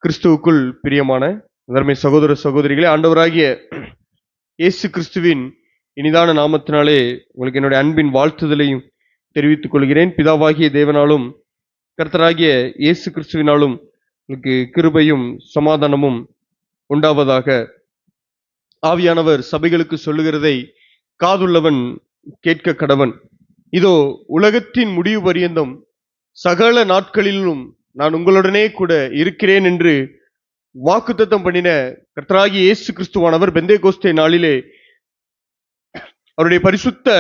கிறிஸ்துவுக்குள் பிரியமான அருமை சகோதர சகோதரிகளே, ஆண்டவராகிய இயேசு கிறிஸ்துவின் இனிதான நாமத்தினாலே உங்களுக்கு என்னுடைய அன்பின் வாழ்த்துதலையும் தெரிவித்துக் கொள்கிறேன். பிதாவாகிய தேவனாலும் கர்த்தராகிய இயேசு கிறிஸ்துவினாலும் உங்களுக்கு கிருபையும் சமாதானமும் உண்டாவதாக. ஆவியானவர் சபைகளுக்கு சொல்லுகிறதை காதுள்ளவன் கேட்க கடவன். இதோ உலகத்தின் முடிவு பரியந்தம் சகல நாட்களிலும் நான் உங்களுடனே கூட இருக்கிறேன் என்று வாக்குத்தத்தம் பண்ணின கர்த்தராகிய இயேசு கிறிஸ்துவானவர் பெந்தேகோஸ்தே நாளிலே அவருடைய பரிசுத்த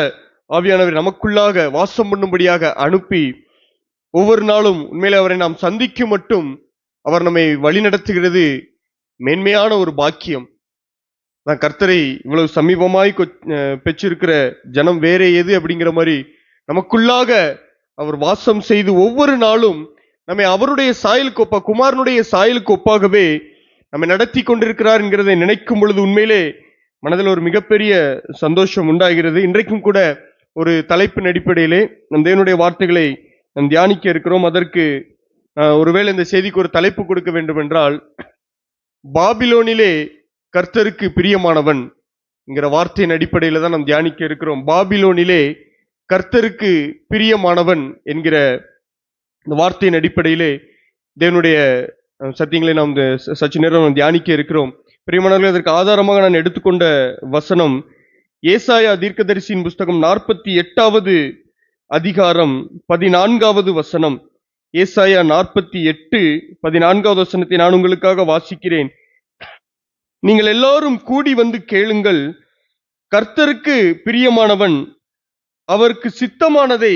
ஆவியானவர் நமக்குள்ளாக வாசம் பண்ணும்படியாக அனுப்பி ஒவ்வொரு நாளும் உண்மையிலே அவரை நாம் சந்திக்கும் மட்டும் அவர் நம்மை வழி நடத்துகிறது மேன்மையான ஒரு பாக்கியம். நான் கர்த்தரை இவ்வளவு சமீபமாய் பெற்றிருக்கிற ஜனம் வேற எது அப்படிங்கிற மாதிரி நமக்குள்ளாக அவர் வாசம் செய்து ஒவ்வொரு நாளும் நம்மை அவருடைய சாயலுக்கு குமாரனுடைய சாயலுக்கு ஒப்பாகவே நம்மை நடத்தி கொண்டிருக்கிறார் என்கிறதை நினைக்கும் பொழுது உண்மையிலே மனதில் ஒரு மிகப்பெரிய சந்தோஷம் உண்டாகிறது. இன்றைக்கும் கூட ஒரு தலைப்பின் அடிப்படையிலே நம் தேவனுடைய வார்த்தைகளை நாம் தியானிக்க இருக்கிறோம். அதற்கு ஒருவேளை இந்த செய்திக்கு ஒரு தலைப்பு கொடுக்க வேண்டும் என்றால், பாபிலோனிலே கர்த்தருக்கு பிரியமானவன் என்கிற வார்த்தையின் அடிப்படையில தான் நாம் தியானிக்க இருக்கிறோம். பாபிலோனிலே கர்த்தருக்கு பிரியமானவன் என்கிற இந்த வார்த்தையின் அடிப்படையிலே தேவனுடைய சத்தியங்களை நாம் சற்று நேரம் தியானிக்க இருக்கிறோம். பிரியமானவர்களே, அதற்கு ஆதாரமாக நான் எடுத்துக்கொண்ட வசனம் ஏசாயா தீர்க்கதரிசியின் புஸ்தகம் 48வது அதிகாரம் 14வது வசனம். ஏசாயா 48:14வது வசனத்தை நான் உங்களுக்காக வாசிக்கிறேன். நீங்கள் எல்லாரும் கூடி வந்து கேளுங்கள், கர்த்தருக்கு பிரியமானவன் அவருக்கு சித்தமானதை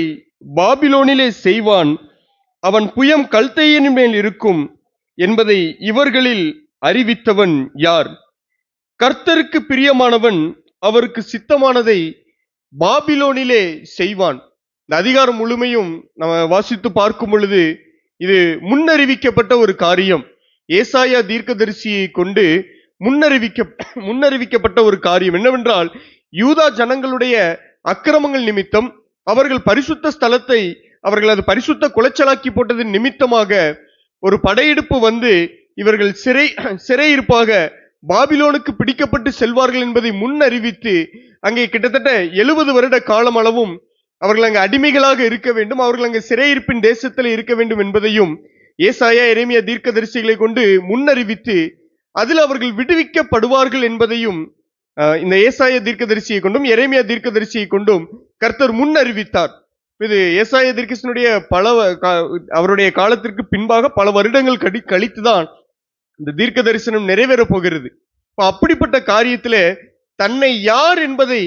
பாபிலோனிலே செய்வான், அவன் புயம் கல்தேயனின் மேல் இருக்கும் என்பதை இவர்களில் அறிவித்தவன் யார்? கர்த்தருக்கு பிரியமானவன் அவருக்கு சித்தமானதை பாபிலோனிலே செய்வான். இந்த அதிகாரம் முழுமையும் நம்ம வாசித்து பார்க்கும் பொழுது இது முன்னறிவிக்கப்பட்ட ஒரு காரியம். ஏசாயா தீர்க்கதரிசியை கொண்டு முன்னறிவிக்கப்பட்ட ஒரு காரியம் என்னவென்றால், யூதா ஜனங்களுடைய அக்கிரமங்கள் நிமித்தம் அவர்கள் பரிசுத்த ஸ்தலத்தை அவர்கள் அது பரிசுத்த குலைச்சலாக்கி போட்டதன் நிமித்தமாக ஒரு படையெடுப்பு வந்து இவர்கள் சிறையிருப்பாக பாபிலோனுக்கு பிடிக்கப்பட்டு செல்வார்கள் என்பதை முன்னறிவித்து அங்கே கிட்டத்தட்ட 70 வருட காலம் அளவும் அவர்கள் அங்கு அடிமைகளாக இருக்க வேண்டும், அவர்கள் அங்கு சிறையிருப்பின் தேசத்தில் இருக்க வேண்டும் என்பதையும் ஏசாயா எரேமியா தீர்க்கதரிசிகளை கொண்டு முன்னறிவித்து அதில் அவர்கள் விடுவிக்கப்படுவார்கள் என்பதையும் இந்த ஏசாயா தீர்க்கதரிசியை கொண்டும் எரேமியா தீர்க்கதரிசியை கொண்டும் கர்த்தர் முன்னறிவித்தார். இது ஏசாயா தீர்க்கதரிசியினுடைய அவருடைய காலத்திற்கு பின்பாக பல வருடங்கள் கழித்துதான் இந்த தீர்க்க தரிசனம் நிறைவேற போகிறது. அப்படிப்பட்ட காரியத்திலே தன்னை யார் என்பதை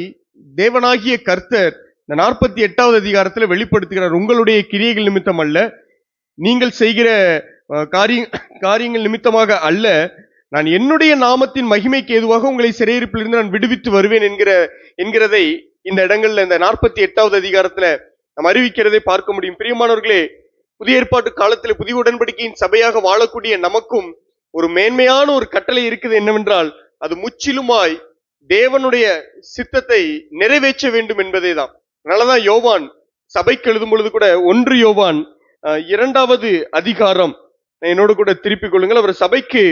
தேவனாகிய கர்த்தர் இந்த 48வது அதிகாரத்தில் வெளிப்படுத்துகிறார். உங்களுடைய கிரியைகள் நிமித்தம் அல்ல, நீங்கள் செய்கிற காரியங்கள் நிமித்தமாக அல்ல, நான் என்னுடைய நாமத்தின் மகிமைக்கு ஏதுவாக உங்களை சிறையிருப்பிலிருந்து நான் விடுவித்து வருவேன் என்கிறதை இந்த இடங்கள்ல இந்த 48வது அதிகாரத்துல நாம் அறிவிக்கிறதை பார்க்க முடியும். பிரியமானவர்களே, புதிய ஏற்பாட்டு காலத்தில் புதிய உடன்படிக்கையின் சபையாக வாழக்கூடிய நமக்கும் ஒரு மேன்மையான ஒரு கட்டளை இருக்குது. என்னவென்றால், அது முற்றிலுமாய் தேவனுடைய சித்தத்தை நிறைவேற்ற வேண்டும் என்பதே தான். அதனாலதான் யோவான் சபைக்கு எழுதும் பொழுது கூட 1 யோவான் 2வது அதிகாரம் என்னோடு கூட திருப்பிக் கொள்ளுங்கள். அவர் சபைக்கு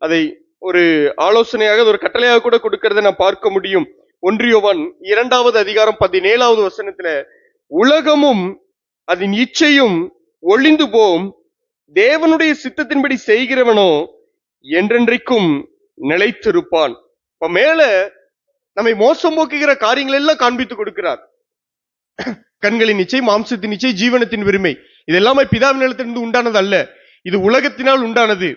அதை ஒரு ஆலோசனையாக ஒரு கட்டளையாக கூட கொடுக்கிறதை நான் பார்க்க முடியும். 1 யோவான் 2வது அதிகாரம் 17வது வசனத்துல, உலகமும் அதன் இச்சையும் ஒளிந்து போம், தேவனுடைய சித்தத்தின்படி செய்கிறவனோ என்றென்றைக்கும் நிலைத்திருப்பான். இப்ப மேல நம்மை மோசம் போக்குகிற காரியங்கள் எல்லாம் காண்பித்து கொடுக்கிறார். கண்களின் இச்சை, மாம்சத்தின் இச்சை, ஜீவனத்தின் பெருமை, இதெல்லாமே பிதாவின் நிலத்திலிருந்து உண்டானது அல்ல, இது உலகத்தினால் உண்டானது.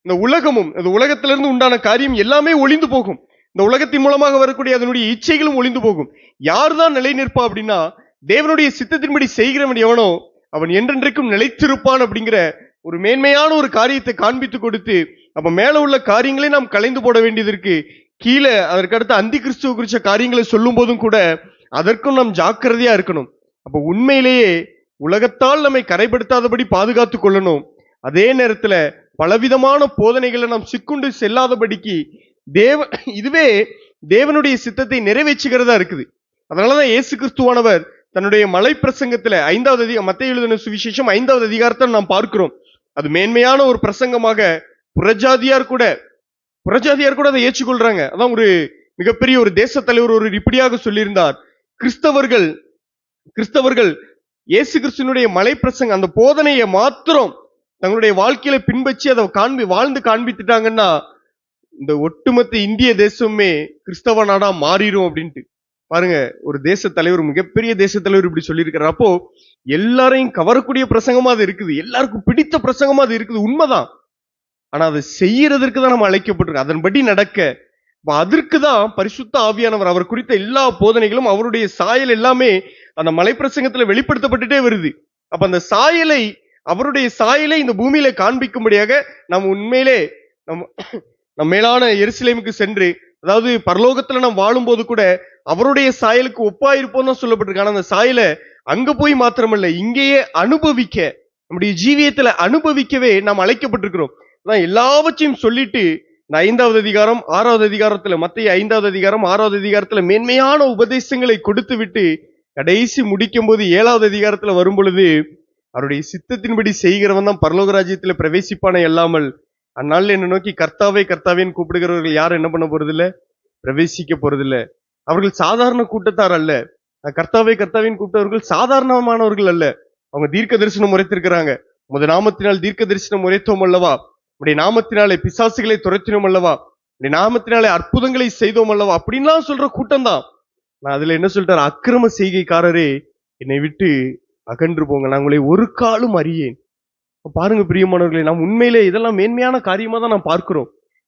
இந்த உலகமும் இந்த உலகத்திலிருந்து உண்டான காரியம் எல்லாமே ஒளிந்து போகும். இந்த உலகத்தின் மூலமாக வரக்கூடிய அதனுடைய இச்சைகளும் ஒளிந்து போகும். யார்தான் நிலை நிற்பா அப்படின்னா, தேவனுடைய சித்தத்தின்படி செய்கிறவன் எவனோ அவன் என்றென்றைக்கும் நிலைத்திருப்பான் அப்படிங்கிற ஒரு மேன்மையான ஒரு காரியத்தை காண்பித்து கொடுத்து, அப்ப மேல உள்ள காரியங்களை நாம் கலைந்து போட வேண்டியதற்கு கீழே அதற்கடுத்து அந்தி கிறிஸ்துவ குறிச்ச காரியங்களை சொல்லும் போதும் கூட அதற்கும் நாம் ஜாக்கிரதையா இருக்கணும். அப்ப உண்மையிலேயே உலகத்தால் நம்மை கரைப்படுத்தாதபடி பாதுகாத்து கொள்ளணும். அதே நேரத்துல பலவிதமான போதனைகளை நாம் சிக்குண்டு செல்லாதபடிக்கு இதுவே தேவனுடைய சித்தத்தை நிறைவேற்றுகிறதா இருக்குது. அதனாலதான் இயேசு கிறிஸ்துவானவர் தன்னுடைய மலை பிரசங்கத்துல 5வது மத்தேயு எழுதின சுவிசேஷம் 5வது அதிகாரத்தை நாம் பார்க்கிறோம். அது மேன்மையான ஒரு பிரசங்கமாக புறஜாதியார் கூட அதை ஏற்றுக்கொள்றாங்க. அதான் ஒரு மிகப்பெரிய ஒரு தேச தலைவர் ஒரு இப்படியாக சொல்லியிருந்தார், கிறிஸ்தவர்கள் இயேசு கிறிஸ்துவினுடைய மலை பிரசங்க அந்த போதனையை மாத்திரம் தங்களுடைய வாழ்க்கையில பின்பற்றி அதை வாழ்ந்து காண்பித்துட்டாங்கன்னா இந்த ஒட்டுமொத்த இந்திய தேசமே கிறிஸ்தவ நாடா மாறிடும் அப்படின்ட்டு. பாருங்க, ஒரு தேச தலைவர், மிகப்பெரிய தேச தலைவர் இப்படி சொல்லியிருக்கிறார். அப்போ எல்லாரையும் கவரக்கூடிய பிரசங்கமா அது இருக்குது, எல்லாருக்கும் பிடித்த பிரசங்கமா அது இருக்குது, உண்மைதான். ஆனா அதை செய்யறதற்கு தான் நம்ம அழைக்கப்பட்டிருக்கோம், அதன்படி நடக்க. அதற்கு தான் பரிசுத்த ஆவியானவர், அவர் குறித்த எல்லா போதனைகளும் அவருடைய சாயல் எல்லாமே அந்த மலை பிரசங்கத்துல வெளிப்படுத்தப்பட்டுட்டே வருது. அப்ப அந்த அவருடைய சாயலை இந்த பூமியில காண்பிக்கும்படியாக நம்ம உண்மையிலே நம் மேலான எருசலேமுக்கு சென்று, அதாவது பரலோகத்துல நாம் வாழும் போது கூட அவருடைய சாயலுக்கு ஒப்பாயிருப்போம் தான் சொல்லப்பட்டிருக்கு. ஆனா அந்த சாயலை அங்க போய் மாத்திரமல்ல, இங்கேயே அனுபவிக்க, நம்முடைய ஜீவியத்துல அனுபவிக்கவே நாம் அழைக்கப்பட்டிருக்கிறோம். எல்லாவற்றையும் சொல்லிட்டு 5வது அதிகாரம் 6வது அதிகாரத்துல, மத்திய 5வது அதிகாரம் 6வது அதிகாரத்துல மேன்மையான உபதேசங்களை கொடுத்து விட்டு கடைசி முடிக்கும் போது 7வது அதிகாரத்துல வரும் பொழுது, அவருடைய சித்தத்தின்படி செய்கிறவன் தான் பரலோக ராஜ்யத்துல பிரவேசிப்பானே அல்லாமல் அந்நாள்ல என்ன நோக்கி கர்த்தாவே கர்த்தாவேன்னு கூப்பிடுகிறவர்கள் யாரும் என்ன பண்ண போறதில்ல, பிரவேசிக்க போறதில்ல. அவர்கள் சாதாரண கூட்டத்தார் அல்ல. கர்த்தாவே கர்த்தாவேன்னு கூப்பிட்டவர்கள் சாதாரணமானவர்கள் அல்ல. அவங்க தீர்க்க தரிசனம் உரைத்திருக்கிறாங்க. உமது நாமத்தினால் தீர்க்க தரிசனம் உரைத்தோம் அல்லவா, உடைய நாமத்தினாலே பிசாசுகளை துரத்தினோம் அல்லவா, உடைய நாமத்தினாலே அற்புதங்களை செய்தோம் அல்லவா, அப்படின்லாம் சொல்ற கூட்டம் தான். நான் அதுல என்ன சொல்லிட்டார், அக்கிரம செய்கைக்காரரே என்னை விட்டு அகன்று போங்க, நான் உங்களை ஒரு காலும் அறியேன். பாருங்க பிரியமானவர்களே, நாம் உண்மையிலே இதெல்லாம் மேன்மையான காரியமா தான் நாம் பார்க்கிறோம்.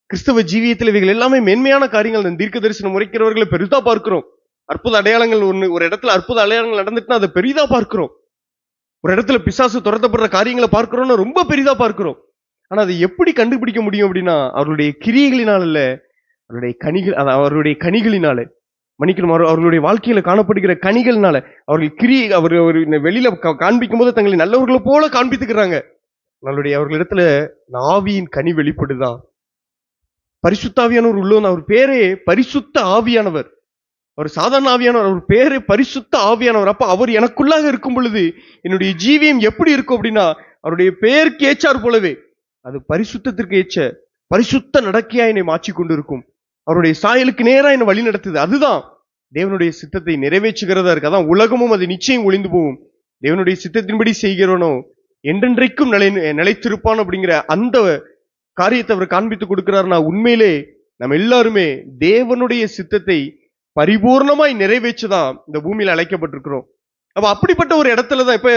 கிறிஸ்தவ ஜீவியத்தில் இவைகள் எல்லாமே மேன்மையான காரியங்கள். தீர்க்க தரிசனம் உரைக்கிறவர்களை பெரிதா பார்க்கிறோம். அற்புத அடையாளங்கள் ஒரு இடத்துல அற்புத அடையாளங்கள் நடந்துட்டுனா அதை பெரிதா பார்க்கிறோம். ஒரு இடத்துல பிசாசு துரத்தப்படுற காரியங்களை பார்க்கிறோம்னு ரொம்ப பெரிதா பார்க்கிறோம். ஆனா அதை எப்படி கண்டுபிடிக்க முடியும் அப்படின்னா, அவர்களுடைய கிரியைகளினால் அல்ல, அவருடைய கனிகளினால, மன்னிக்கணும், அவர்களுடைய வாழ்க்கையில காணப்படுகிற கனிகள்னால. அவர்கள் வெளியில காண்பிக்கும் போது தங்களை நல்லவர்களை போல காண்பித்துக்கிறாங்க. அவர்களிடத்துல ஆவியின் கனி வெளிப்படுதான். பரிசுத்த ஆவியானவர் உள்ளவன். அவர் பேரே பரிசுத்த ஆவியானவர். அவர் சாதாரண ஆவியானவர், அவர் பேரே பரிசுத்த ஆவியானவர். அப்ப அவர் எனக்குள்ளாக இருக்கும் பொழுது என்னுடைய ஜீவியம் எப்படி இருக்கும் அப்படின்னா, அவருடைய பெயருக்கு ஏற்றார் போலவே அது பரிசுத்தத்திற்கு ஏற்ற பரிசுத்த நடக்கையா என்னை மாற்றி கொண்டிருக்கும். அவருடைய சாயலுக்கு நேரா என்னை வழி நடத்துது. அதுதான் தேவனுடைய சித்தத்தை நிறைவேற்றுகிறதா இருக்கு. அதான் உலகமும் அது நிச்சயம் ஒளிந்து போகும், தேவனுடைய சித்தத்தின்படி செய்கிறவனோ என்றென்றைக்கும் நிலைத்திருப்பான் அப்படிங்கிற அந்த காரியத்தை அவர் காண்பித்து கொடுக்கிறார்னா, உண்மையிலே நம்ம எல்லாருமே தேவனுடைய சித்தத்தை பரிபூர்ணமாய் நிறைவேற்றுதான் இந்த பூமியில அழைக்கப்பட்டிருக்கிறோம். அப்ப அப்படிப்பட்ட ஒரு இடத்துலதான் இப்ப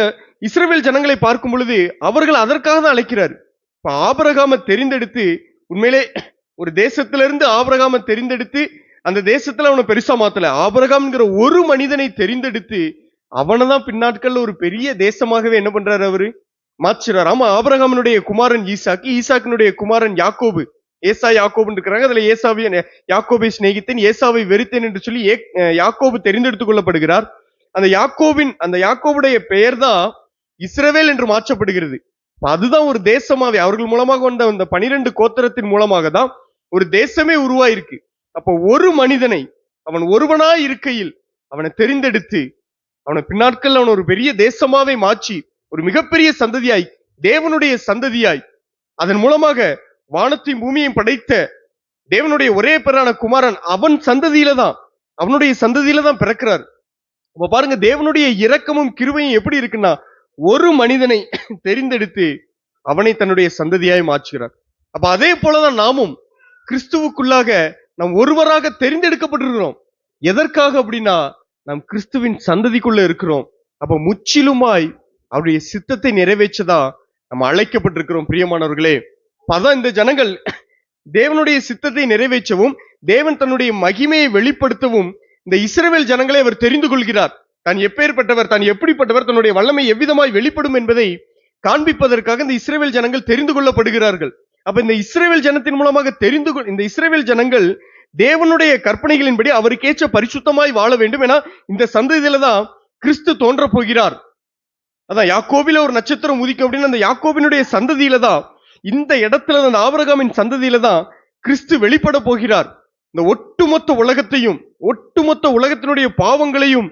இஸ்ரவேல் ஜனங்களை பார்க்கும் பொழுது அவர்கள் அதற்காக தான் அழைக்கிறார். இப்ப ஆபிரகாமை தெரிந்தெடுத்து, உண்மையிலே ஒரு தேசத்திலிருந்து ஆபிரகாமை தெரிந்தெடுத்து அந்த தேசத்துல அவனை பெருசா மாத்தல, ஆபிரகாம்ங்கிற ஒரு மனிதனை தெரிந்தெடுத்து அவனைதான் பின்னாட்கள்ல ஒரு பெரிய தேசமாகவே என்ன பண்றாரு, அவரு மாற்றுறார். ஆமா, ஆபிரகாமினுடைய குமாரன் ஈசாக்கு, ஈசாக்கினுடைய குமாரன் யாக்கோபு, ஏசா யாக்கோபு இருக்கிறாங்க. அதுல யாக்கோபை சிநேகித்தேன், ஏசாவை வெறுத்தேன் என்று சொல்லி யாக்கோபு தெரிந்தெடுத்துக் கொள்ளப்படுகிறார். அந்த யாக்கோபுடைய பெயர் தான் இஸ்ரவேல் என்று மாற்றப்படுகிறது. அதுதான் ஒரு தேசமாவே அவர்கள் மூலமாக வந்த அந்த 12 கோத்திரத்தின் மூலமாக தான் ஒரு தேசமே உருவாயிருக்கு. அப்ப ஒரு மனிதனை அவன் ஒருவனாய் இருக்கையில் அவனை தெரிந்தெடுத்து அவனை பின்னாட்கள் அவன் ஒரு பெரிய தேசமாவே மாற்றி ஒரு மிகப்பெரிய சந்ததியாய், தேவனுடைய சந்ததியாய், அதன் மூலமாக வானத்தையும் பூமியையும் படைத்த தேவனுடைய ஒரே பேரான குமாரன் அவனுடைய சந்ததியில தான் பிறக்கிறார். அப்ப பாருங்க, தேவனுடைய இரக்கமும் கிருபையும் எப்படி இருக்குன்னா, ஒரு மனிதனை தெரிந்தெடுத்து அவனை தன்னுடைய சந்ததியாய் மாற்றுகிறார். அப்ப அதே போலதான் நாமும் கிறிஸ்துவுக்குள்ளாக நாம் ஒருவராக தெரிந்தெடுக்கப்பட்டிருக்கிறோம். எதற்காக அப்படின்னா, நாம் கிறிஸ்துவின் சந்ததிக்குள்ள இருக்கிறோம். அப்ப முற்றிலுமாய் அவருடைய சித்தத்தை நிறைவேற்றதான் நம்ம அழைக்கப்பட்டிருக்கிறோம். பிரியமானவர்களே, அதான் இந்த ஜனங்கள் தேவனுடைய சித்தத்தை நிறைவேற்றவும் தேவன் தன்னுடைய மகிமையை வெளிப்படுத்தவும் இந்த இஸ்ரவேல் ஜனங்களை அவர் தெரிந்து கொள்கிறார். தான் எப்பேற்பட்டவர், தான் எப்படிப்பட்டவர், தன்னுடைய வல்லமை எவ்விதமாய் வெளிப்படும் என்பதை காண்பிப்பதற்காக இந்த இஸ்ரவேல் ஜனங்கள் தெரிந்து கொள்ளப்படுகிறார்கள். அப்ப இந்த இஸ்ரவேல் ஜனத்தின் மூலமாக இந்த இஸ்ரவேல் ஜனங்கள் தேவனுடைய கற்பனைகளின்படி அவருக்கேற்ற பரிசுத்தமாய் வாழ வேண்டும். என இந்த சந்ததியில தான் கிறிஸ்து தோன்ற போகிறார். அதான் யாக்கோபில ஒரு நட்சத்திரம் உதிக்கும் அப்படின்னு அந்த யாக்கோபினுடைய சந்ததியில தான், இந்த இடத்துல அந்த ஆபிரகாமின் சந்ததியில தான் கிறிஸ்து வெளிப்பட போகிறார். இந்த ஒட்டுமொத்த உலகத்தினுடைய பாவங்களையும்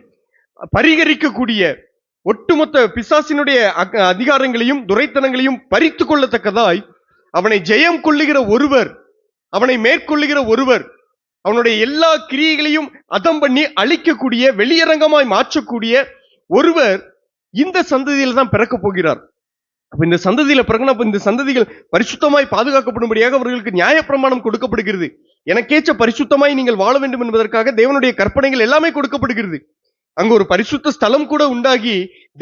பரிகரிக்கக்கூடிய, ஒட்டுமொத்த பிசாசினுடைய அதிகாரங்களையும் துரைத்தனங்களையும் பறித்து கொள்ளத்தக்கதாய் அவனை ஜெயம் கொள்ளுகிற ஒருவர், அவனை மேற்கொள்ளுகிற ஒருவர், அவனுடைய எல்லா கிரியைகளையும் அதம் பண்ணி அழிக்கக்கூடிய, வெளியரங்கமாய் மாற்றக்கூடிய ஒருவர் இந்த சந்ததியில தான் பிறக்க போகிறார். அப்ப இந்த சந்ததியில பிறகு இந்த சந்ததிகள் பரிசுத்தமாய் பாதுகாக்கப்படும்படியாக அவர்களுக்கு நியாயப்பிரமாணம் கொடுக்கப்படுகிறது. எனக்கேற்ற பரிசுத்தமாய் நீங்கள் வாழ வேண்டும் என்பதற்காக தேவனுடைய கற்பனைகள் எல்லாமே கொடுக்கப்படுகிறது. அங்கு ஒரு பரிசுத்த ஸ்தலம் கூட உண்டாகி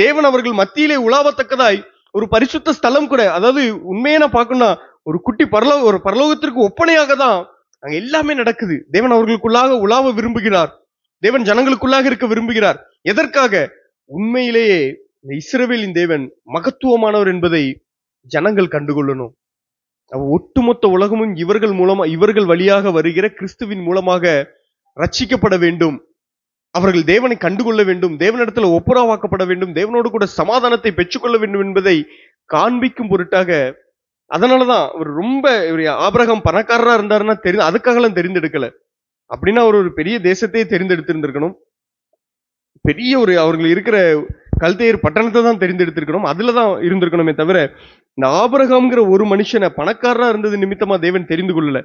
தேவன் அவர்கள் மத்தியிலே உலாவத்தக்கதாய் ஒரு பரிசுத்த ஸ்தலம் கூட, அதாவது உண்மையான பார்க்கணும்னா ஒரு குட்டி ஒரு பரலோகத்திற்கு ஒப்பனையாக தான் அங்க எல்லாமே நடக்குது. தேவன் அவர்களுக்குள்ளாக உலாவ விரும்புகிறார். தேவன் ஜனங்களுக்குள்ளாக இருக்க விரும்புகிறார். எதற்காக? உண்மையிலேயே இந்த இஸ்ரவேலின் தேவன் மகத்துவமானவர் என்பதை ஜனங்கள் கண்டுகொள்ளணும். ஒட்டுமொத்த உலகமும் இவர்கள் வழியாக வருகிற கிறிஸ்துவின் மூலமாக ரட்சிக்கப்பட வேண்டும். அவர்கள் தேவனை கண்டுகொள்ள வேண்டும், தேவனிடத்துல ஒப்புரவாக்கப்பட வேண்டும், தேவனோடு கூட சமாதானத்தை பெற்றுக்கொள்ள வேண்டும் என்பதை காண்பிக்கும் பொருட்டாக. அதனாலதான் அவர் ரொம்ப ஆபிரகாம் பணக்காரரா இருந்தாருன்னா அதுக்காகலாம் தெரிந்தெடுக்கல. அப்படின்னா அவர் ஒரு பெரிய தேசத்தையே தெரிந்தெடுத்திருந்திருக்கணும். பெரிய அவர்கள் இருக்கிற கல்தேயர் பட்டணத்தை தான் தெரிந்தெடுத்திருக்கணும். அதுலதான் இருந்திருக்கணுமே தவிர இந்த ஆபிரகாம்ங்கிற ஒரு மனுஷனை பணக்காரரா இருந்தது நிமித்தமா தேவன் தெரிந்து கொள்ளல.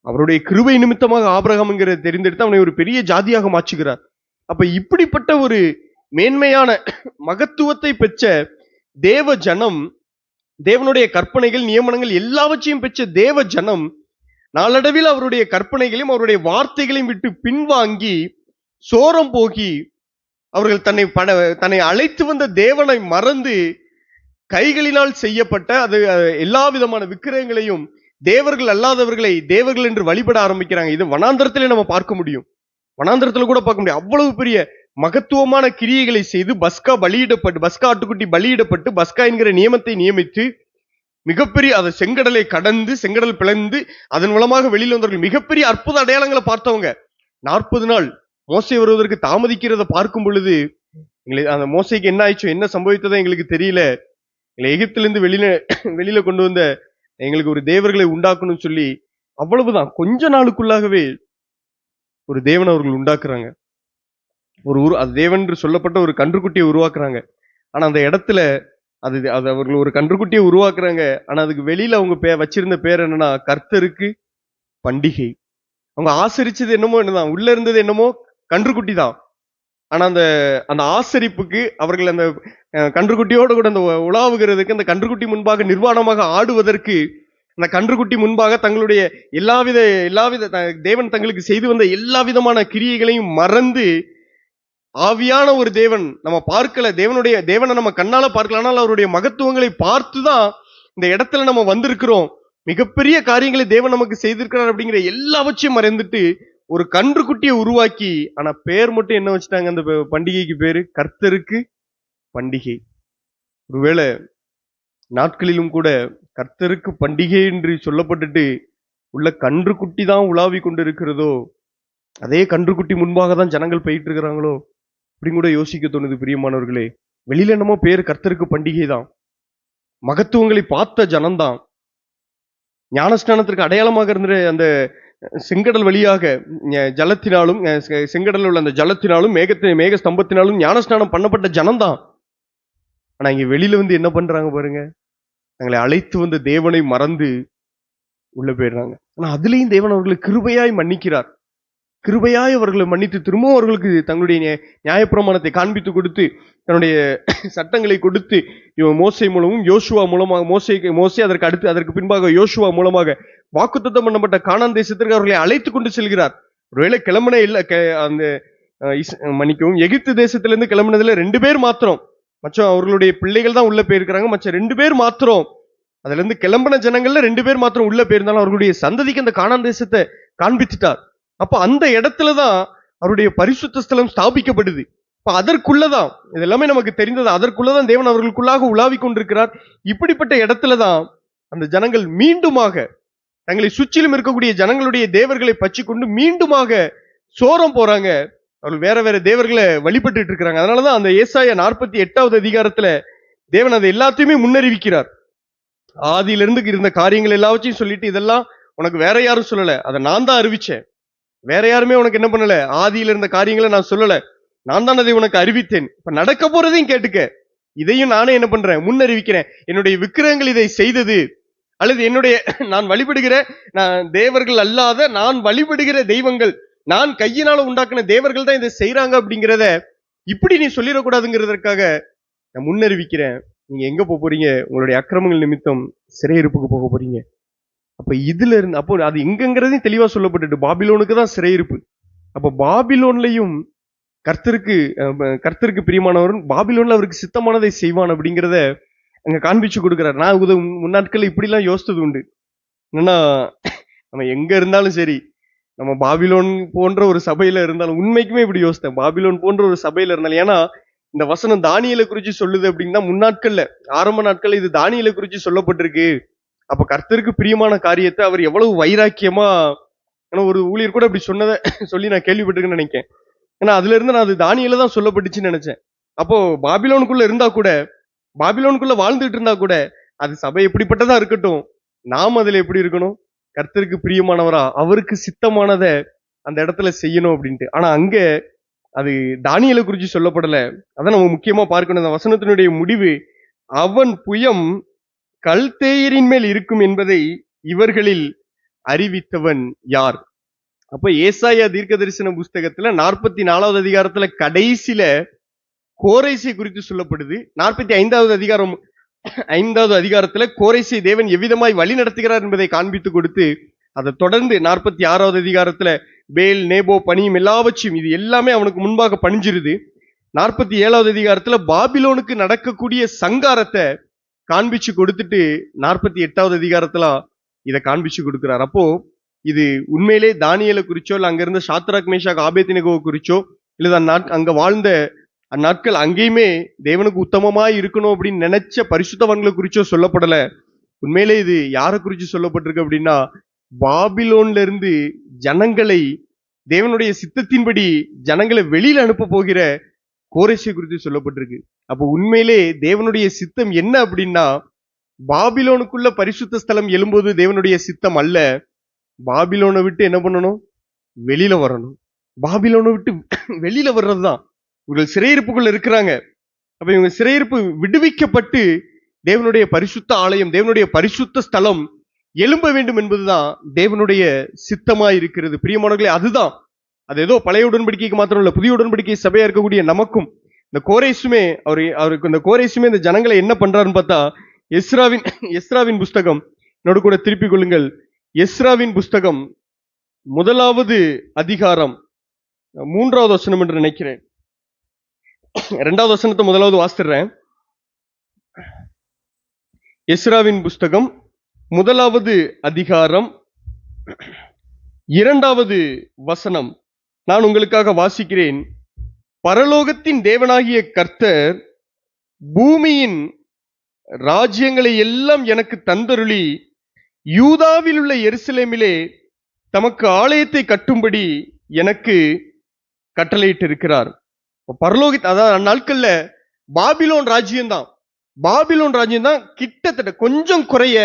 அவருடைய கிருபை நிமித்தமாக ஆபிரகாம்ங்கிற தெரிந்தெடுத்து அவனை ஒரு பெரிய ஜாதியாக மாற்றுகிறார். அப்ப இப்படிப்பட்ட ஒரு மேன்மையான மகத்துவத்தை பெற்ற தேவ ஜனம், தேவனுடைய கற்பனைகள் நியமனங்கள் எல்லாவற்றையும் பெற்ற தேவ ஜனம் நாளடைவில் அவருடைய கற்பனைகளையும் அவருடைய வார்த்தைகளையும் விட்டு பின்வாங்கி சோரம் போகி அவர்கள் தன்னை அழைத்து வந்த தேவனை மறந்து கைகளினால் செய்யப்பட்ட அது எல்லா விதமான விக்கிரகங்களையும் தேவர்கள் அல்லாதவர்களை தேவர்கள் என்று வழிபட ஆரம்பிக்கிறாங்க. இது வனாந்தரத்திலே நம்ம பார்க்க முடியும். வனாந்தரத்துல கூட பார்க்க முடியும். அவ்வளவு பெரிய மகத்துவமான கிரியைகளை செய்து பஸ்கா ஆட்டுக்குட்டி பலியிடப்பட்டு பஸ்கா என்கிற நியமத்தை நியமித்து மிகப்பெரிய அதை செங்கடலை கடந்து செங்கடல் பிளந்து அதன் மூலமாக வெளியில் வந்தவர்கள் மிகப்பெரிய அற்புத அடையாளங்களை பார்த்தவங்க. 40 நாள் மோசே வருவதற்கு தாமதிக்கிறத பார்க்கும் பொழுது எங்களுக்கு அந்த மோசைக்கு என்ன ஆயிடுச்சோ, என்ன சம்பவித்ததோ எங்களுக்கு தெரியல. எங்களை எகிப்திலிருந்து வெளியில கொண்டு வந்த எங்களுக்கு ஒரு தேவர்களை உண்டாக்கணும்னு சொல்லி அவ்வளவுதான் கொஞ்ச நாளுக்குள்ளாகவே ஒரு தேவன் அவர்கள் உண்டாக்குறாங்க. அது தேவன் என்று சொல்லப்பட்ட ஒரு கன்றுக்குட்டியை உருவாக்குறாங்க. ஆனா அந்த இடத்துல அது அவர்கள் ஒரு கன்றுக்குட்டியை உருவாக்குறாங்க. ஆனா அதுக்கு வெளியில அவங்க வச்சிருந்த பேர் என்னன்னா கர்த்தருக்கு பண்டிகை. அவங்க ஆசரிச்சது என்னதான், உள்ள இருந்தது என்னமோ கன்றுக்குட்டி தான். ஆனா அந்த ஆசரிப்புக்கு அவர்கள் அந்த கன்றுக்குட்டியோட கூட அந்த உலாவுகிறதுக்கு, அந்த கன்றுக்குட்டி முன்பாக நிர்வாணமாக ஆடுவதற்கு, அந்த கன்றுக்குட்டி முன்பாக தங்களுடைய எல்லாவித தேவன் தங்களுக்கு செய்து வந்த எல்லா விதமான கிரியைகளையும் மறந்து ஆவியான ஒரு தேவன் நம்ம பார்க்கல, தேவனை நம்ம கண்ணால பார்க்கல, ஆனால் அவருடைய மகத்துவங்களை பார்த்துதான் இந்த இடத்துல நம்ம வந்திருக்கிறோம். மிகப்பெரிய காரியங்களை தேவன் நமக்கு செய்திருக்கிறார் அப்படிங்கிற எல்லாவற்றையும் மறைந்துட்டு ஒரு கன்றுக்குட்டியை உருவாக்கி, ஆனா பேர் மட்டும் என்ன வச்சுட்டாங்க? அந்த பண்டிகைக்கு பேரு கர்த்தருக்கு பண்டிகை. ஒருவேளை நாட்களிலும் கூட கர்த்தருக்கு பண்டிகை என்று சொல்லப்பட்டுட்டு உள்ள கன்றுக்குட்டி தான் உலாவி கொண்டு இருக்கிறதோ, அதே கன்றுக்குட்டி முன்பாக தான் ஜனங்கள் போயிட்டு இருக்கிறாங்களோ அப்படின்னு கூட யோசிக்க தோணுது. பிரியமானவர்களே, வெளியில என்னமோ பேர் கர்த்தருக்கு பண்டிகை தான், மகத்துவங்களை பார்த்த ஜனம்தான். ஞானஸ்நானத்திற்கு அடையாளமாக இருந்த அந்த செங்கடல் வழியாக ஜலத்தினாலும் செங்கடல் உள்ள அந்த ஜலத்தினாலும் மேக ஸ்தம்பத்தினாலும் ஞானஸ்நானம் பண்ணப்பட்ட ஜனம்தான். ஆனா இங்க வெளியில வந்து என்ன பண்றாங்க பாருங்க, தங்களை அழைத்து வந்த தேவனை மறந்து உள்ள போயிடுறாங்க. ஆனா அதுலயும் தேவன் அவர்களை கிருபையாய் மன்னிக்கிறார். கிருபையாய் அவர்களை மன்னித்து திரும்பவும் அவர்களுக்கு தங்களுடைய நியாயப்பிரமாணத்தை காண்பித்து கொடுத்து, தன்னுடைய சட்டங்களை கொடுத்து, மோசே மூலமும் யோசுவா மூலமாக மோசே அதற்கு பின்பாக யோசுவா மூலமாக வாக்குத்தத்தம் பண்ணப்பட்ட கானான் தேசத்திற்கு அவர்களை அழைத்து கொண்டு செல்கிறார். ஒருவேளை கிளம்பினே இல்ல, அந்த மன்னிக்கவும் எகிப்து தேசத்திலிருந்து கிளம்பினதுல 2 பேர் மாத்திரம், மற்ற அவர்களுடைய பிள்ளைகள் தான் உள்ள போயிருக்கிறாங்க. மற்ற 2 பேர் மாத்திரம், அதுல இருந்து கிளம்பின ஜனங்கள்ல 2 பேர் மாத்திரம் உள்ள போயிருந்தாலும் அவர்களுடைய சந்ததிக்கு அந்த கானான் தேசத்தை காண்பித்துட்டார். அப்ப அந்த இடத்துலதான் அவருடைய பரிசுத்த ஸ்தலம் ஸ்தாபிக்கப்படுது. இப்ப அதற்குள்ளதான் இது எல்லாமே நமக்கு தெரிந்தது. அதற்குள்ளதான் தேவன் அவர்களுக்குள்ளாக உலாவி கொண்டிருக்கிறார். இப்படிப்பட்ட இடத்துலதான் அந்த ஜனங்கள் மீண்டுமாக தங்களை சுற்றிலும் இருக்கக்கூடிய ஜனங்களுடைய தேவர்களை பற்றி கொண்டு மீண்டுமாக சோரம் போறாங்க. அவர்கள் வேற வேற தேவர்களை வழிபட்டு இருக்கிறாங்க. அதனாலதான் அந்த ஏசாயா 48வது அதிகாரத்துல தேவன் அதை எல்லாத்தையுமே முன்னறிவிக்கிறார். ஆதியிலிருந்து இருந்த காரியங்கள் எல்லாவற்றையும் சொல்லிட்டு, இதெல்லாம் உனக்கு வேற யாரும் சொல்லல, அதை நான் தான் அறிவிச்சேன். வேற யாருமே உனக்கு என்ன பண்ணல, ஆதியில இருந்த காரியங்களை நான் சொல்லல, நான் தான் அதை உனக்கு அறிவித்தேன். இப்ப நடக்க போறதையும் கேட்டுக்க, இதையும் நானே என்ன பண்றேன், முன்னறிவிக்கிறேன். என்னுடைய விக்கிரகங்கள் இதை செய்தது, அல்லது என்னுடைய நான் வழிபடுகிற தேவர்கள் அல்லாத நான் வழிபடுகிற தெய்வங்கள், நான் கையினால உண்டாக்குன தேவர்கள் தான் இதை செய்யறாங்க அப்படிங்கிறத இப்படி நீ சொல்லிடக்கூடாதுங்கிறதற்காக நான் முன்னறிவிக்கிறேன். நீங்க எங்க போறீங்க? உங்களுடைய அக்கிரமங்கள் நிமித்தம் சிறையிருப்புக்கு போக போறீங்க. அப்ப இதுல இருந்து அப்போ அது எங்கங்கிறதையும் தெளிவா சொல்லப்பட்டுட்டு பாபிலோனுக்கு தான் சிறையிருப்பு. அப்ப பாபிலோன்லயும் கர்த்தருக்கு பிரியமானவர் பாபிலோன்ல அவருக்கு சித்தமானதை செய்வான் அப்படிங்கிறத அங்க காண்பிச்சு கொடுக்கிறார். நான் முன்னாட்கள் இப்படி எல்லாம் யோசித்தது உண்டு. என்னன்னா, நம்ம எங்க இருந்தாலும் சரி, நம்ம பாபிலோன் போன்ற ஒரு சபையில இருந்தாலும், உண்மைக்குமே இப்படி யோசித்தேன், பாபிலோன் போன்ற ஒரு சபையில இருந்தாலும். ஏன்னா இந்த வசனம் தானியேலை குறிச்சு சொல்லுது அப்படின்னா, முன்னாட்கள்ல ஆரம்ப நாட்கள்ல இது தானியேலை குறிச்சு சொல்லப்பட்டிருக்கு. அப்ப கர்த்தருக்கு பிரியமான காரியத்தை அவர் எவ்வளவு வைராக்கியமா, ஒரு ஊழியர் கூட அப்படி சொன்னதை சொல்லி நான் கேள்விப்பட்டிருக்கேன்னு நினைக்கிறேன். ஏன்னா அதுல இருந்து நான் அது தானியேல தான் சொல்லப்பட்டுச்சுன்னு நினைச்சேன். அப்போ பாபிலோனுக்குள்ள இருந்தா கூட, பாபிலோனுக்குள்ள வாழ்ந்துட்டு இருந்தா கூட, அது சபை எப்படிப்பட்டதா இருக்கட்டும், நாம் அதுல எப்படி இருக்கணும்? கர்த்தருக்கு பிரியமானவரா, அவருக்கு சித்தமானத அந்த இடத்துல செய்யணும் அப்படின்ட்டு. ஆனா அங்க அது தானியேலை குறிச்சு சொல்லப்படல. அதான் நம்ம முக்கியமா பார்க்கணும். இந்த வசனத்தினுடைய முடிவு, அவன் புயம் கல்தேயரின் மேல் இருக்கும் என்பதை இவர்களில் அறிவித்தவன் யார்? அப்ப ஏசாயா தீர்க்க தரிசன புஸ்தகத்துல 44வது அதிகாரத்துல கடைசியில கோரேசை குறித்து சொல்லப்படுது. 45வது அதிகாரம் 5வது அதிகாரத்துல கோரேசை தேவன் எவ்விதமாய் வழி நடத்துகிறார் என்பதை காண்பித்து கொடுத்து, அதை தொடர்ந்து 46வது அதிகாரத்துல பேல், நேபோ, பனியும் எல்லாவற்றையும் இது எல்லாமே அவனுக்கு முன்பாக பணிஞ்சிருது. 47வது அதிகாரத்துல பாபிலோனுக்கு நடக்கக்கூடிய சங்காரத்தை காண்பிச்சு கொடுத்துட்டு 48வது அதிகாரத்துல இதை காண்பிச்சு கொடுக்கிறார். அப்போ இது உண்மையிலே தானியேலை குறிச்சோ, இல்ல அங்க இருந்த சாத்ராக், மேஷாக், ஆபேத்நேகோவை குறிச்சோ, இல்ல அங்க வாழ்ந்த அந்நாட்கள் அங்கேயுமே தேவனுக்கு உத்தமமாய் இருக்கணும் அப்படின்னு நினைச்ச பரிசுத்தவான்களை குறிச்சோ சொல்லப்படல. உண்மையிலே இது யாரை குறிச்சு சொல்லப்பட்டிருக்கு அப்படின்னா, பாபிலோன்ல இருந்து ஜனங்களை தேவனுடைய சித்தத்தின்படி ஜனங்களை வெளியில அனுப்ப போகிற கோரேசை குறித்து சொல்லப்பட்டிருக்கு. அப்போ உண்மையிலே தேவனுடைய சித்தம் என்ன அப்படின்னா, பாபிலோனுக்குள்ள பரிசுத்த ஸ்தலம் எழும்போது தேவனுடைய சித்தம் அல்ல, பாபிலோனை விட்டு என்ன பண்ணணும்? வெளியில வரணும். பாபிலோனை விட்டு வெளியில வர்றதுதான். இவர்கள் சிறையிருப்புக்குள்ள இருக்கிறாங்க. அப்ப இவங்க சிறையிருப்பு விடுவிக்கப்பட்டு தேவனுடைய பரிசுத்த ஆலயம், தேவனுடைய பரிசுத்த ஸ்தலம் எழும்ப வேண்டும் என்பதுதான் தேவனுடைய சித்தமா இருக்கிறது. பிரியமானவர்களே, அதுதான். அது ஏதோ பழைய உடன்படிக்கைக்கு மாத்திரம் இல்ல, புதிய உடன்படிக்கை சபையா இருக்கக்கூடிய நமக்கும் இந்த கோரேசுமே அவருக்கு இந்த கோரேசுமே இந்த ஜனங்களை என்ன பண்றாருன்னு பார்த்தா, எஸ்ராவின் புஸ்தகம் என்னோட கூட திருப்பிக் கொள்ளுங்கள். எஸ்ராவின் புஸ்தகம் 1வது அதிகாரம் 3வது வசனம் என்று நினைக்கிறேன். 2வது வசனத்தை முதலாவது வாசிடுறேன். எஸ்ராவின் புஸ்தகம் 1வது அதிகாரம் 2வது வசனம் நான் உங்களுக்காக வாசிக்கிறேன். பரலோகத்தின் தேவனாகிய கர்த்தர் பூமியின் ராஜ்யங்களை எல்லாம் எனக்கு தந்தருளி யூதாவில் உள்ள எருசலேமிலே தமக்கு ஆலயத்தை கட்டும்படி எனக்கு கட்டளையிட்டு இருக்கிறார். அதாவது அந்நாட்கள்ல பாபிலோன் ராஜ்யம் தான் கிட்டத்தட்ட கொஞ்சம் குறைய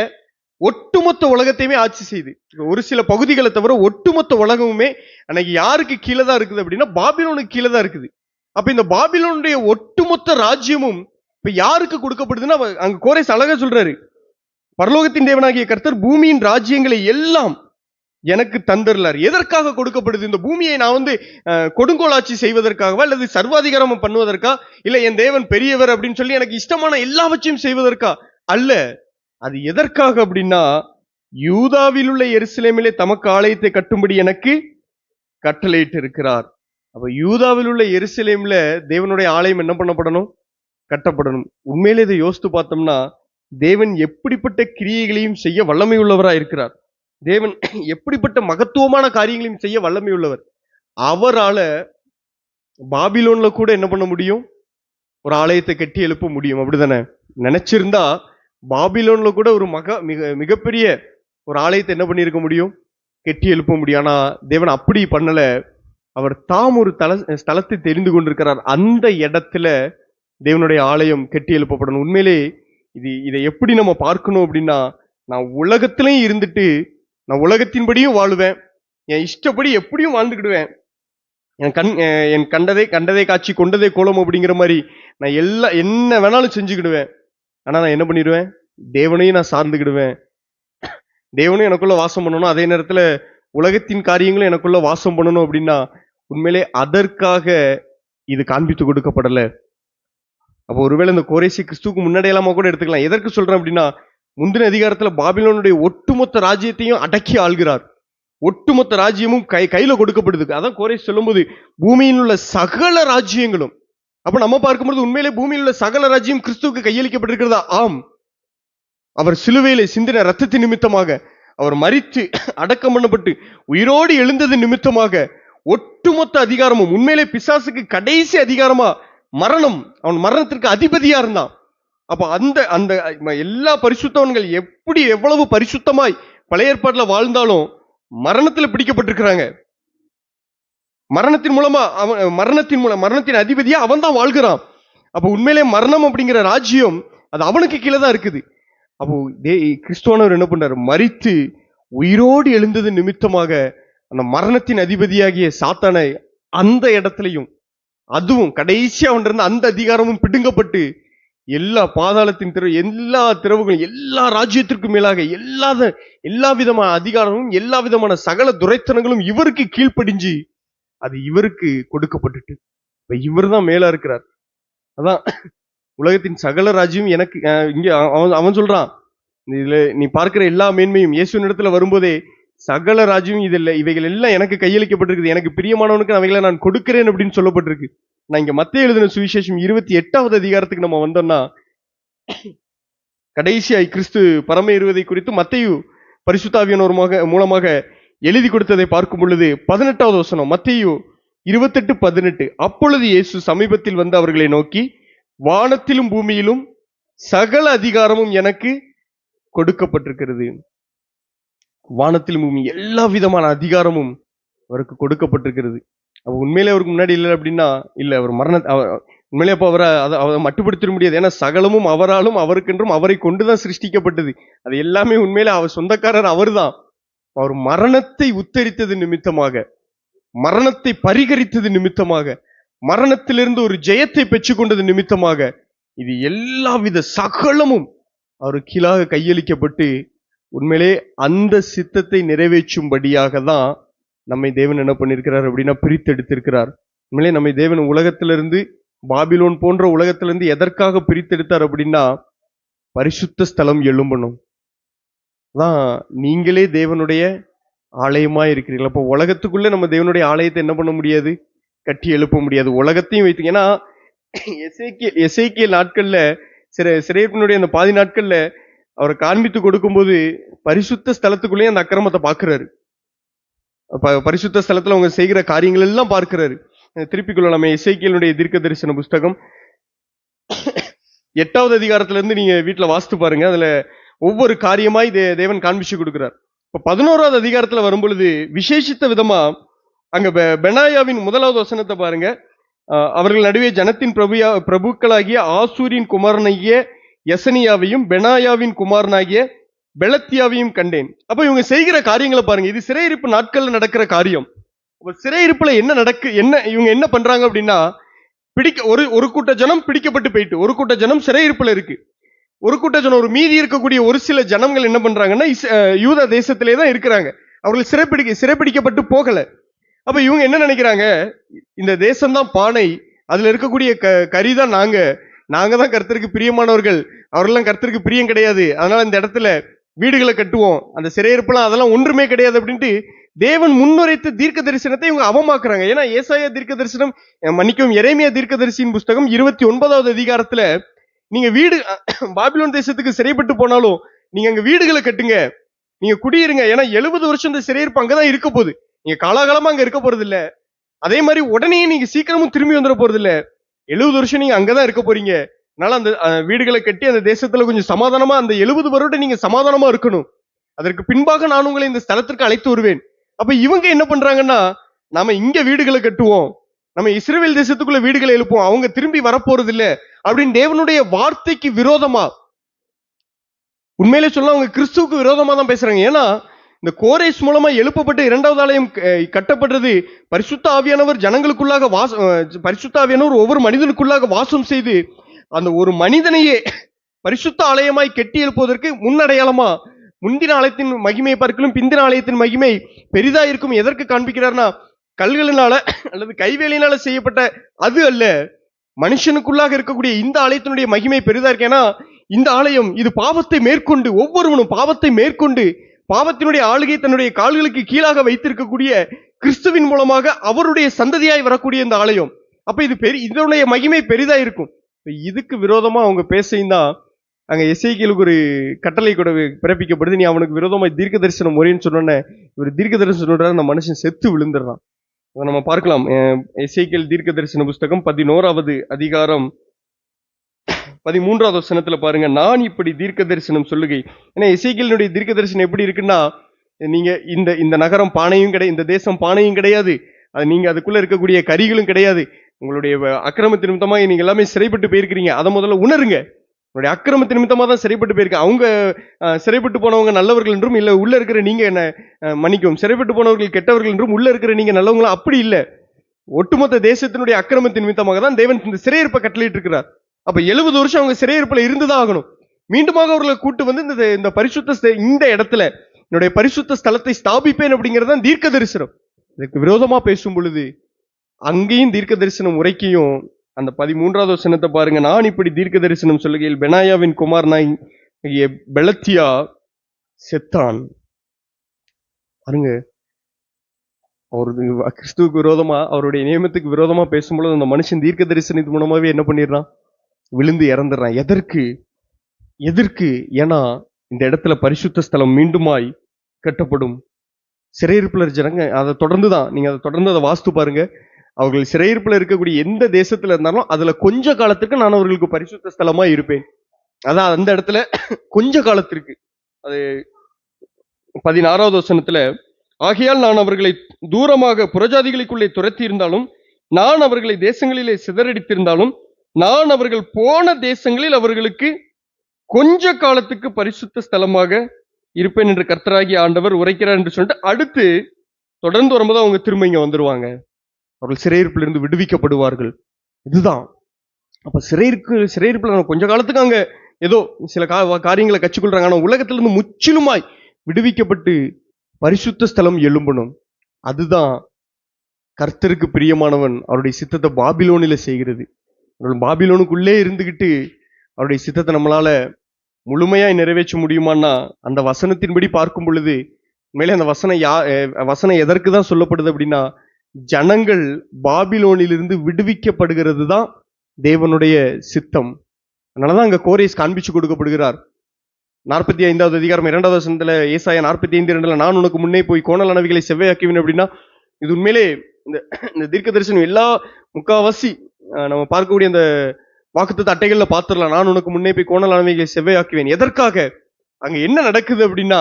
ஒட்டுமொத்த உலகத்தையுமே ஆட்சி செய்து. ஒரு சில பகுதிகளை தவிர ஒட்டுமொத்த உலகமுமே அன்னைக்கு யாருக்கு கீழே தான் இருக்குது அப்படின்னா, பாபிலோனுக்கு கீழே தான் இருக்குது. அப்ப இந்த பாபிலோனுடைய ஒட்டுமொத்த ராஜ்யமும் இப்ப யாருக்கு கொடுக்கப்படுதுன்னா, அங்க கோரேஸ் அழகா சொல்றாரு, பரலோகத்தின் தேவனாகிய கர்த்தர் பூமியின் ராஜ்யங்களை எல்லாம் எனக்கு தந்தரலார். எதற்காக கொடுக்கப்படுது? இந்த பூமியை நான் கொடுங்கோலாட்சி செய்வதற்காகவா, அல்லது சர்வாதிகாரம் பண்ணுவதற்கா, இல்ல என் தேவன் பெரியவர் அப்படின்னு சொல்லி எனக்கு இஷ்டமான எல்லாவற்றையும் செய்வதற்கா அல்ல. அது எதற்காக அப்படின்னா, யூதாவில் உள்ள எருசலேமிலே தமக்கு ஆலயத்தை கட்டும்படி எனக்கு கட்டளையிட்டு இருக்கிறார். அப்ப யூதாவில் உள்ள எருசலேம்ல தேவனுடைய ஆலயம் என்ன பண்ணப்படணும்? கட்டப்படணும். உண்மையிலே இதை யோசித்து பார்த்தோம்னா, தேவன் எப்படிப்பட்ட கிரியைகளையும் செய்ய வல்லமை உள்ளவராக இருக்கிறார். தேவன் எப்படிப்பட்ட மகத்துவமான காரியங்களையும் செய்ய வல்லமை உள்ளவர். அவரால பாபிலோன்ல கூட என்ன பண்ண முடியும்? ஒரு ஆலயத்தை கட்டி எழுப்ப முடியும். அப்படிதானே? நினைச்சிருந்தா பாபிலோன்ல கூட ஒரு மிகப்பெரிய ஒரு ஆலயத்தை என்ன பண்ணிருக்க முடியும்? கட்டி எழுப்ப முடியும். ஆனா தேவன் அப்படி பண்ணல. அவர் தாம் ஒரு ஸ்தலத்தை தெரிந்து கொண்டிருக்கிறார். அந்த இடத்துல தேவனுடைய ஆலயம் கட்டி எழுப்பப்படணும். உண்மையிலே இதை எப்படி நம்ம பார்க்கணும் அப்படின்னா, நான் உலகத்திலையும் இருந்துட்டு நான் உலகத்தின்படியும் வாழுவேன், என் இஷ்டப்படி எப்படியும் வாழ்ந்துக்கிடுவேன், என் கண்டதை காட்சி கொண்டதே கோலம் அப்படிங்கிற மாதிரி நான் என்ன வேணாலும் செஞ்சுக்கிடுவேன். ஆனா நான் என்ன பண்ணிடுவேன்? தேவனையும் நான் சார்ந்துக்கிடுவேன், தேவனும் எனக்குள்ள வாசம் பண்ணணும், அதே நேரத்துல உலகத்தின் காரியங்களும் எனக்குள்ள வாசம் பண்ணணும் அப்படின்னா உண்மையிலே அதற்காக இது காண்பித்து கொடுக்கப்படல. அப்போ ஒருவேளை இந்த கோரேசி கிறிஸ்துவுக்கு முன்னாடியெல்லாமா கூட எடுத்துக்கலாம். எதற்கு சொல்றேன் அப்படின்னா, முந்தின அதிகாரத்துல பாபிலோனுடைய ஒட்டுமொத்த ராஜ்யத்தையும் அடக்கி ஆள்கிறார். ஒட்டுமொத்த ராஜ்யமும் கையில கொடுக்கப்படுது. அதான் கோரேசி சொல்லும்போது பூமியில் உள்ள சகல ராஜ்யங்களும். அப்ப நம்ம பார்க்கும்போது உண்மையிலே பூமியில் உள்ள சகல ராஜ்யம் கிறிஸ்துவுக்கு கையளிக்கப்பட்டிருக்கிறதா? ஆம். அவர் சிலுவையிலே சிந்தின ரத்தத்தின் நிமித்தமாக, அவர் மரித்து அடக்கம் பண்ணப்பட்டு உயிரோடு எழுந்தது நிமித்தமாக ஒட்டுமொத்த அதிகாரமும், உண்மையிலே பிசாசுக்கு கடைசி அதிகாரமா மரணம், அவன் மரணத்திற்கு அதிபதியா இருந்தான். அப்ப அந்த அந்த எல்லா பரிசுத்தவன்கள் எப்படி எவ்வளவு பரிசுத்தமாய் பழைய ஏற்பாட்டுல வாழ்ந்தாலும் மரணத்துல பிடிக்கப்பட்டிருக்கிறாங்க. மரணத்தின் மூலமா மரணத்தின் அதிபதியா அவன் தான் வாழ்கிறான். அப்ப உண்மையிலே மரணம் அப்படிங்கிற ராஜ்யம் அது அவனுக்கு கீழே தான் இருக்குது. அப்போ கிறிஸ்துவானவர் என்ன பண்றாரு? மரித்து உயிரோடு எழுந்தது நிமித்தமாக அந்த மரணத்தின் அதிபதியாகிய சாத்தானை அந்த இடத்துலையும், அதுவும் கடைசியா அவன் இருந்த அந்த அதிகாரமும் பிடுங்கப்பட்டு எல்லா பாதாளத்தின் எல்லா திறவுகளும் எல்லா ராஜ்யத்திற்கும் மேலாக எல்லா விதமான அதிகாரமும் எல்லா விதமான சகல துரைத்தனங்களும் இவருக்கு கீழ்ப்படிஞ்சு அது இவருக்கு கொடுக்கப்பட்டுட்டு இப்ப இவர் தான் மேலா இருக்கிறார். அதான் உலகத்தின் சகல ராஜ்யம் எனக்கு. இங்க அவன் சொல்றான், இதுல நீ பார்க்கிற எல்லா மேன்மையும் இயேசுவின் இடத்துல வரும்போதே சகல ராஜ்யம் இது இல்லை, இவைகள் எல்லாம் எனக்கு கையளிக்கப்பட்டிருக்குது, எனக்கு பிரியமானவனுக்கு அவைகளை நான் கொடுக்கிறேன் அப்படின்னு சொல்லப்பட்டிருக்கு. நான் இங்க மத்தேயு எழுதின சுவிசேஷம் 28வது அதிகாரத்துக்கு நம்ம வந்தோம்னா, கடைசியாய் கிறிஸ்து பரம ஏறுவதை குறித்து மத்தேயு பரிசுத்த ஆவியானவர் மூலமாக எழுதி கொடுத்ததை பார்க்கும் பொழுது 18வது வசனம், மத்தேயு 28:18, அப்பொழுது இயேசு சமீபத்தில் வந்து அவர்களை நோக்கி, வானத்திலும் பூமியிலும் சகல அதிகாரமும் எனக்கு கொடுக்கப்பட்டிருக்கிறது. வானத்திலும் பூமி எல்லா விதமான அதிகாரமும் அவருக்கு கொடுக்கப்பட்டிருக்கிறது. அப்ப உண்மையிலே அவருக்கு முன்னாடி இல்லை அப்படின்னா இல்ல, அவர் உண்மையிலே அப்ப அவரை மட்டுப்படுத்த முடியாது. ஏன்னா சகலமும் அவராலும் அவருக்கென்றும் அவரை கொண்டுதான் சிருஷ்டிக்கப்பட்டது. அது எல்லாமே உண்மையிலே அவர் சொந்தக்காரர் அவர் தான். அவர் மரணத்தை உத்தரித்தது நிமித்தமாக, மரணத்தை பரிகரித்தது நிமித்தமாக, மரணத்திலிருந்து ஒரு ஜெயத்தை பெற்றுக்கொண்டது நிமித்தமாக இது எல்லாவித சகலமும் அவருக்கு கீழாக கையளிக்கப்பட்டு உண்மையிலே அந்த சித்தத்தை நிறைவேற்றும்படியாக தான் நம்மை தேவன் என்ன பண்ணிருக்கிறார் அப்படின்னா பிரித்தெடுத்திருக்கிறார். உண்மையிலே நம்மை தேவன் உலகத்திலிருந்து, பாபிலோன் போன்ற உலகத்திலிருந்து எதற்காக பிரித்தெடுத்தார் அப்படின்னா பரிசுத்த ஸ்தலம் எழும்பணும். அதான் நீங்களே தேவனுடைய ஆலயமா இருக்கிறீர்கள். அப்போ உலகத்துக்குள்ள நம்ம தேவனுடைய ஆலயத்தை என்ன பண்ண முடியாது? கட்டி எழுப்ப முடியாது. உலகத்தையும் வைத்து, ஏன்னா எசேக்கியேல் நாட்கள்ல சிறையிருப்பினுடைய அந்த பாதி நாட்கள்ல அவரை காண்பித்து கொடுக்கும்போது பரிசுத்த ஸ்தலத்துக்குள்ளேயே அந்த அக்கிரமத்தை பார்க்கிறாரு. பரிசுத்த ஸ்தலத்துல அவங்க செய்கிற காரியங்கள் எல்லாம் பார்க்கிறாரு. திருப்பிக் கொள்ளலாமே, எசேக்கியேலுடைய தீர்க்க தரிசன புஸ்தகம் 8வது அதிகாரத்துல இருந்து நீங்க வீட்டுல வாசித்து பாருங்க. அதுல ஒவ்வொரு காரியமாய் தேவன் காண்பிச்சு கொடுக்கிறார். இப்ப 11வது அதிகாரத்துல வரும்பொழுது விசேஷித்த விதமா அங்க பெனாயாவின் 1வது வசனத்தை பாருங்க. அவர்கள் நடுவே ஜனத்தின் பிரபுக்களாகிய ஆசூரின் குமாரனாகிய யசனியாவையும் பெனாயாவின் குமாரனாகிய பெலத்தியாவையும் கண்டேன். அப்ப இவங்க செய்கிற காரியங்களை பாருங்க. இது சிறையிருப்பு நாட்கள்ல நடக்கிற காரியம். சிறையிருப்புல இவங்க என்ன பண்றாங்க அப்படின்னா, ஒரு கூட்ட ஜனம் பிடிக்கப்பட்டு போயிட்டு, ஒரு கூட்ட ஜனம் சிறையிருப்புல இருக்கு. ஒரு கூட்ட ஜனம், ஒரு மீதி இருக்கக்கூடிய ஒரு சில ஜனங்கள் என்ன பண்றாங்கன்னா யூதா தேசத்திலே தான் இருக்கிறாங்க. அவர்கள் சிறைப்பிடிக்கப்பட்டு போகல. அப்ப இவங்க என்ன நினைக்கிறாங்க, இந்த தேசம்தான் பானை, அதுல இருக்கக்கூடிய கரிதான் நாங்க தான் கர்த்தருக்கு பிரியமானவர்கள், அவர்களெல்லாம் கர்த்தருக்கு பிரியம் கிடையாது, அதனால இந்த இடத்துல வீடுகளை கட்டுவோம், அந்த சிறையிருப்புலாம் அதெல்லாம் ஒன்றுமே கிடையாது அப்படின்ட்டு தேவன் முன்னுரைத்த தீர்க்க தரிசனத்தை இவங்க அவமாக்குறாங்க. ஏன்னா ஏசாயா தீர்க்க தரிசனம், மன்னிக்கவும், எரேமியா தீர்க்க தரிசியின் புஸ்தகம் 29வது அதிகாரத்துல நீங்க வீடு பாபிலோன் தேசத்துக்கு சிறைப்பட்டு போனாலும் நீங்க அங்க வீடுகளை கட்டுங்க, நீங்க குடியிருங்க. ஏன்னா 70 வருஷம் இந்த சிறையிருப்பு அங்கதான் இருக்க போகுது. நீங்க காலாகாலமா அங்க இருக்க போறது இல்ல. அதே மாதிரி உடனே நீங்க சீக்கிரமும் திரும்பி வந்துட போறது இல்ல. 70 வருஷம் நீங்க அங்கதான் இருக்க போறீங்க. அதனால அந்த வீடுகளை கட்டி அந்த தேசத்துல கொஞ்சம் சமாதானமா, அந்த 70 வருடம் நீங்க சமாதானமா இருக்கணும். அதற்கு பின்பாக நான் உங்களை இந்த ஸ்தலத்திற்கு அழைத்து வருவேன். அப்ப இவங்க என்ன பண்றாங்கன்னா, நாம இங்க வீடுகளை கட்டுவோம், நம்ம இஸ்ரவேல் தேசத்துக்குள்ள வீடுகளை எழுப்புவோம், அவங்க திரும்பி வரப்போறது இல்ல அப்படின்னு தேவனுடைய வார்த்தைக்கு விரோதமா, உண்மையிலே சொல்ல அவங்க கிறிஸ்துவுக்கு விரோதமா தான் பேசுறாங்க. ஏன்னா இந்த கோரேஸ் மூலமா எழுப்பப்பட்ட 2வது ஆலயம் கட்டப்படுறது பரிசுத்த ஆவியானவர் ஜனங்களுக்குள்ளாக பரிசுத்த ஆவியானவர் ஒவ்வொரு மனிதனுக்குள்ளாக வாசம் செய்து அந்த ஒரு மனிதனையே பரிசுத்த ஆலயமாய் கட்டி எழுப்புவதற்கு முன்னடையாளமா முந்தின ஆலயத்தின் மகிமையை பார்க்கலும் பிந்தின ஆலயத்தின் மகிமை பெரிதா இருக்கும். எதற்கு காண்பிக்கிறார்னா, கல்களினால அல்லது கைவேலினால செய்யப்பட்ட அது அல்ல, மனுஷனுக்குள்ளாக இருக்கக்கூடிய இந்த ஆலயத்தினுடைய மகிமை பெரிதா இருக்கு. ஏன்னா இந்த ஆலயம் இது பாவத்தை மேற்கொண்டு, ஒவ்வொருவனும் பாவத்தை மேற்கொண்டு பாவத்தினுடைய ஆளுகை தன்னுடைய கால்களுக்கு கீழாக வைத்திருக்கக்கூடிய கிறிஸ்துவின் மூலமாக அவருடைய சந்ததியாய் வரக்கூடிய இந்த ஆலயம். அப்ப இது இதனுடைய மகிமை பெரிதா இருக்கும். இதுக்கு விரோதமா அவங்க பேசியிருந்தா அங்க எசேக்கியேலுக்கு ஒரு கட்டளை கூட பிறப்பிக்கப்படுது. நீ அவனுக்கு விரோதமா தீர்க்க தரிசனம் முறைன்னு சொன்னோன்னே இவர் தீர்க்க தரிசனம் சொல்றாரு, அந்த மனுஷன் செத்து விழுந்துடுறான். அதை நம்ம பார்க்கலாம். எசேக்கியேல் தீர்க்க தரிசன புஸ்தகம் 11வது அதிகாரம் 13வது வசனத்துல பாருங்க. நான் இப்படி தீர்க்க தரிசனம் சொல்லுகை. ஏன்னா எசேக்கியேலுடைய தீர்க்க தரிசனம் எப்படி இருக்குன்னா, நீங்க இந்த நகரம் பானையும் கிடையாது, இந்த தேசம் பானையும் கிடையாது, அது நீங்க அதுக்குள்ள இருக்கக்கூடிய கரிகளும் கிடையாது, உங்களுடைய அக்கிரமத்தின் நிமித்தமாக நீங்க எல்லாமே சிறைப்பட்டு போயிருக்கிறீங்க. அதை முதல்ல உணருங்க. உங்களுடைய அக்கிரமத்தின் நிமித்தமா தான் சிறைப்பட்டு போயிருக்க. அவங்க சிறைப்பட்டு போனவங்க நல்லவர்கள் என்றும் இல்ல, உள்ள இருக்கிற நீங்க என்ன மன்னிக்கும், சிறைப்பட்டு போனவர்கள் கெட்டவர்கள் என்றும் உள்ள இருக்கிற நீங்க நல்லவங்களும் அப்படி இல்ல. ஒட்டுமொத்த தேசத்தினுடைய அக்கிரமத்தின் நிமித்தமாக தான் தேவன் இந்த சிறையிருப்பை கட்டளையிட்டு இருக்கிறார். அப்ப 70 வருஷம் அவங்க சிறையிருப்புல இருந்துதான் ஆகணும். மீண்டுமாக அவர்களை கூட்டு வந்து இந்த பரிசுத்த இந்த இடத்துல என்னுடைய பரிசுத்த ஸ்தலத்தை ஸ்தாபிப்பேன் அப்படிங்கிறது தீர்க்க தரிசனம். இதற்கு விரோதமா பேசும் பொழுது அங்கேயும் தீர்க்க தரிசனம் உரைக்கையும் அந்த 13வது வசனத்தை பாருங்க. நான் இப்படி தீர்க்க தரிசனம் சொல்லுகையில் பெனாயாவின் குமாரனாகிய பெலத்தியா செத்தான். பாருங்க, அவரு கிறிஸ்துவுக்கு விரோதமா அவருடைய நியமத்துக்கு விரோதமா பேசும்பொழுது அந்த மனுஷன் தீர்க்க தரிசனத்தின் மூலமாவே என்ன பண்ணிடுறான், விழுந்து இறந்துடுறான். எதற்கு? ஏன்னா இந்த இடத்துல பரிசுத்த ஸ்தலம் மீண்டுமாய் கட்டப்படும். சிறையிருப்புல ஜனங்க அதை தொடர்ந்துதான், நீங்க அதை தொடர்ந்து அதை வாஸ்து பாருங்க. அவர்கள் சிறையிருப்புல இருக்கக்கூடிய எந்த தேசத்துல இருந்தாலும் அதுல கொஞ்ச காலத்துக்கு நான் அவர்களுக்கு பரிசுத்த ஸ்தலமா இருப்பேன். அதான் அந்த இடத்துல கொஞ்ச காலத்திற்கு. அது 16வது வசனத்துல, ஆகையால் நான் அவர்களை தூரமாக புறஜாதிகளுக்குள்ளே துரத்தி இருந்தாலும், நான் அவர்களை தேசங்களிலே சிதறடித்திருந்தாலும், நான் அவர்கள் போன தேசங்களில் அவர்களுக்கு கொஞ்ச காலத்துக்கு பரிசுத்த ஸ்தலமாக இருப்பேன் என்று கர்த்தராகிய ஆண்டவர் உரைக்கிறார் என்று சொல்லிட்டு அடுத்து தொடர்ந்து வரும்போது அவங்க திரும்ப இங்க வந்துருவாங்க. அவர்கள் சிறையிருப்பிலிருந்து விடுவிக்கப்படுவார்கள். இதுதான். அப்ப சிறையிருப்புல கொஞ்ச காலத்துக்கு அங்க ஏதோ சில காரியங்களை கற்றுக்கொள்றாங்க. ஆனா உலகத்திலிருந்து முற்றிலுமாய் விடுவிக்கப்பட்டு பரிசுத்த ஸ்தலம் எழும்பணும். அதுதான் கர்த்தருக்கு பிரியமானவன் அவருடைய சித்தத்தை பாபிலோனில செய்கிறது. பாபிலோனுக்குள்ளே இருந்துகிட்டு அவருடைய சித்தத்தை நம்மளால முழுமையாய் நிறைவேற்ற முடியுமான்னா, அந்த வசனத்தின்படி பார்க்கும் பொழுது உண்மையிலே அந்த வசனம் எதற்கு தான் சொல்லப்படுது அப்படின்னா, ஜனங்கள் பாபிலோனிலிருந்து விடுவிக்கப்படுகிறது தான் தேவனுடைய சித்தம். அதனாலதான் அங்க கோரேஸ் காண்பிச்சு கொடுக்கப்படுகிறார். 45வது அதிகாரம் 2வது வசனத்துல ஏசாயா 45:2 நான் உனக்கு முன்னே போய் கோணலானவைகளை செவ்வையாக்குவேன் அப்படின்னா, இது உண்மையிலே இந்த தீர்க்க தரிசனம் எல்லா முக்காவாசி நம்ம பார்க்கக்கூடிய அந்த வாக்குத்தத்த அட்டைகள்ல பார்த்துடலாம். நான் உனக்கு முன்னே போய் கோணலானவைகளை செவ்வையாக்குவேன். எதற்காக? அங்க என்ன நடக்குது அப்படின்னா,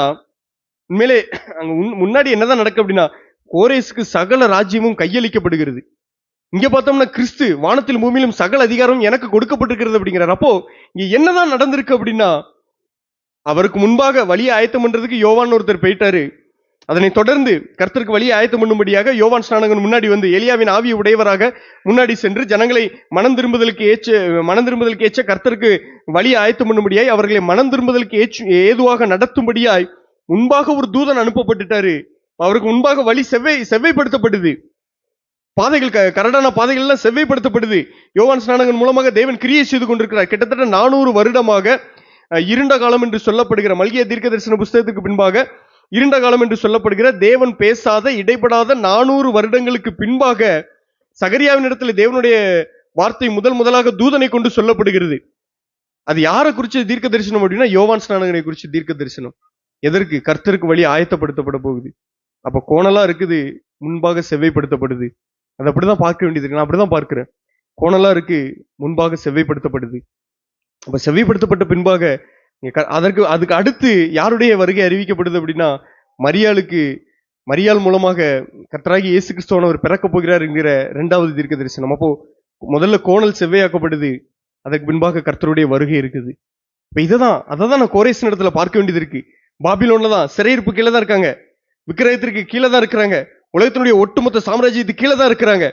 உண்மையிலே அங்க முன்னாடி என்னதான் நடக்கு அப்படின்னா, கோரேசுக்கு சகல ராஜ்யமும் கையளிக்கப்படுகிறது. இங்க பார்த்தோம்னா கிறிஸ்து வானத்தில் பூமியிலும் சகல அதிகாரமும் எனக்கு கொடுக்கப்பட்டிருக்கிறது அப்படிங்கிறார். அப்போ இங்க என்னதான் நடந்திருக்கு அப்படின்னா, அவருக்கு முன்பாக வழியை ஆயத்தம் பண்றதுக்கு யோவான் ஒருத்தர் போயிட்டாரு. அதனை தொடர்ந்து கர்த்தருக்கு வழியை ஆயத்தம் பண்ணும்படியாக யோவான் ஸ்நானகன் முன்னாடி வந்து எலியாவின் ஆவிய உடையவராக முன்னாடி சென்று ஜனங்களை மனம் திரும்புதலுக்கு ஏற்ற கர்த்தருக்கு வழியை ஆயத்தம் பண்ணும்படியாய் அவர்களை மனம் திரும்புதலுக்கு ஏதுவாக நடத்தும்படியாய் முன்பாக ஒரு தூதன் அனுப்பப்பட்டுட்டாரு. அவருக்கு முன்பாக வழி செவ்வைப்படுத்தப்படுது. பாதைகள் கரடான பாதைகள் எல்லாம் செவ்வைப்படுத்தப்படுது. யோவான் ஸ்நானகன் மூலமாக தேவன் கிரியை செய்து கொண்டிருக்கிறார். கிட்டத்தட்ட 400 வருடமாக இருண்ட காலம் என்று சொல்லப்படுகிற மல்கியா தீர்க்க தரிசன புஸ்தகத்துக்கு பின்பாக இருண்ட காலம் என்று சொல்லப்படுகிற தேவன் பேசாத இடைப்படாத 400 வருடங்களுக்கு பின்பாக சகரியாவின் இடத்துல தேவனுடைய வார்த்தை முதலாக தூதனை கொண்டு சொல்லப்படுகிறது. அது யாரை குறிச்சு தீர்க்க தரிசனம் அப்படின்னா, யோவான் ஸ்நானகனை குறிச்சு தீர்க்க தரிசனம். எதற்கு? கர்த்தருக்கு வழி ஆயத்தப்படுத்தப்பட போகுது. அப்ப கோணலா இருக்குது, முன்பாக செவ்வைப்படுத்தப்படுது. அது அப்படிதான் பார்க்க வேண்டியது இருக்கு. நான் அப்படிதான் பார்க்கிறேன். கோணலா இருக்கு, முன்பாக செவ்வைப்படுத்தப்படுது. அப்ப செவ்வைப்படுத்தப்பட்ட பின்பாக அதுக்கு அடுத்து யாருடைய வருகை அறிவிக்கப்படுது அப்படின்னா, மரியாள் மூலமாக கர்த்தராகிய இயேசு கிறிஸ்துவானவர் பிறக்க போகிறார் என்கிற 2வது தீர்க்க தரிசனம். அப்போ முதல்ல கோணல் செவ்வையாக்கப்படுது, அதற்கு பின்பாக கர்த்தருடைய வருகை இருக்குது. இப்ப அததான் நான் கோரேசின் இடத்துல பார்க்க வேண்டியது இருக்கு. பாபிலோன்ல தான் சிறையிருப்பு கீழே தான் இருக்காங்க, விக்கிரகத்திற்கு கீழே தான் இருக்கிறாங்க, உலகத்தினுடைய ஒட்டுமொத்த சாம்ராஜ்யத்துக்கு கீழே தான் இருக்கிறாங்க.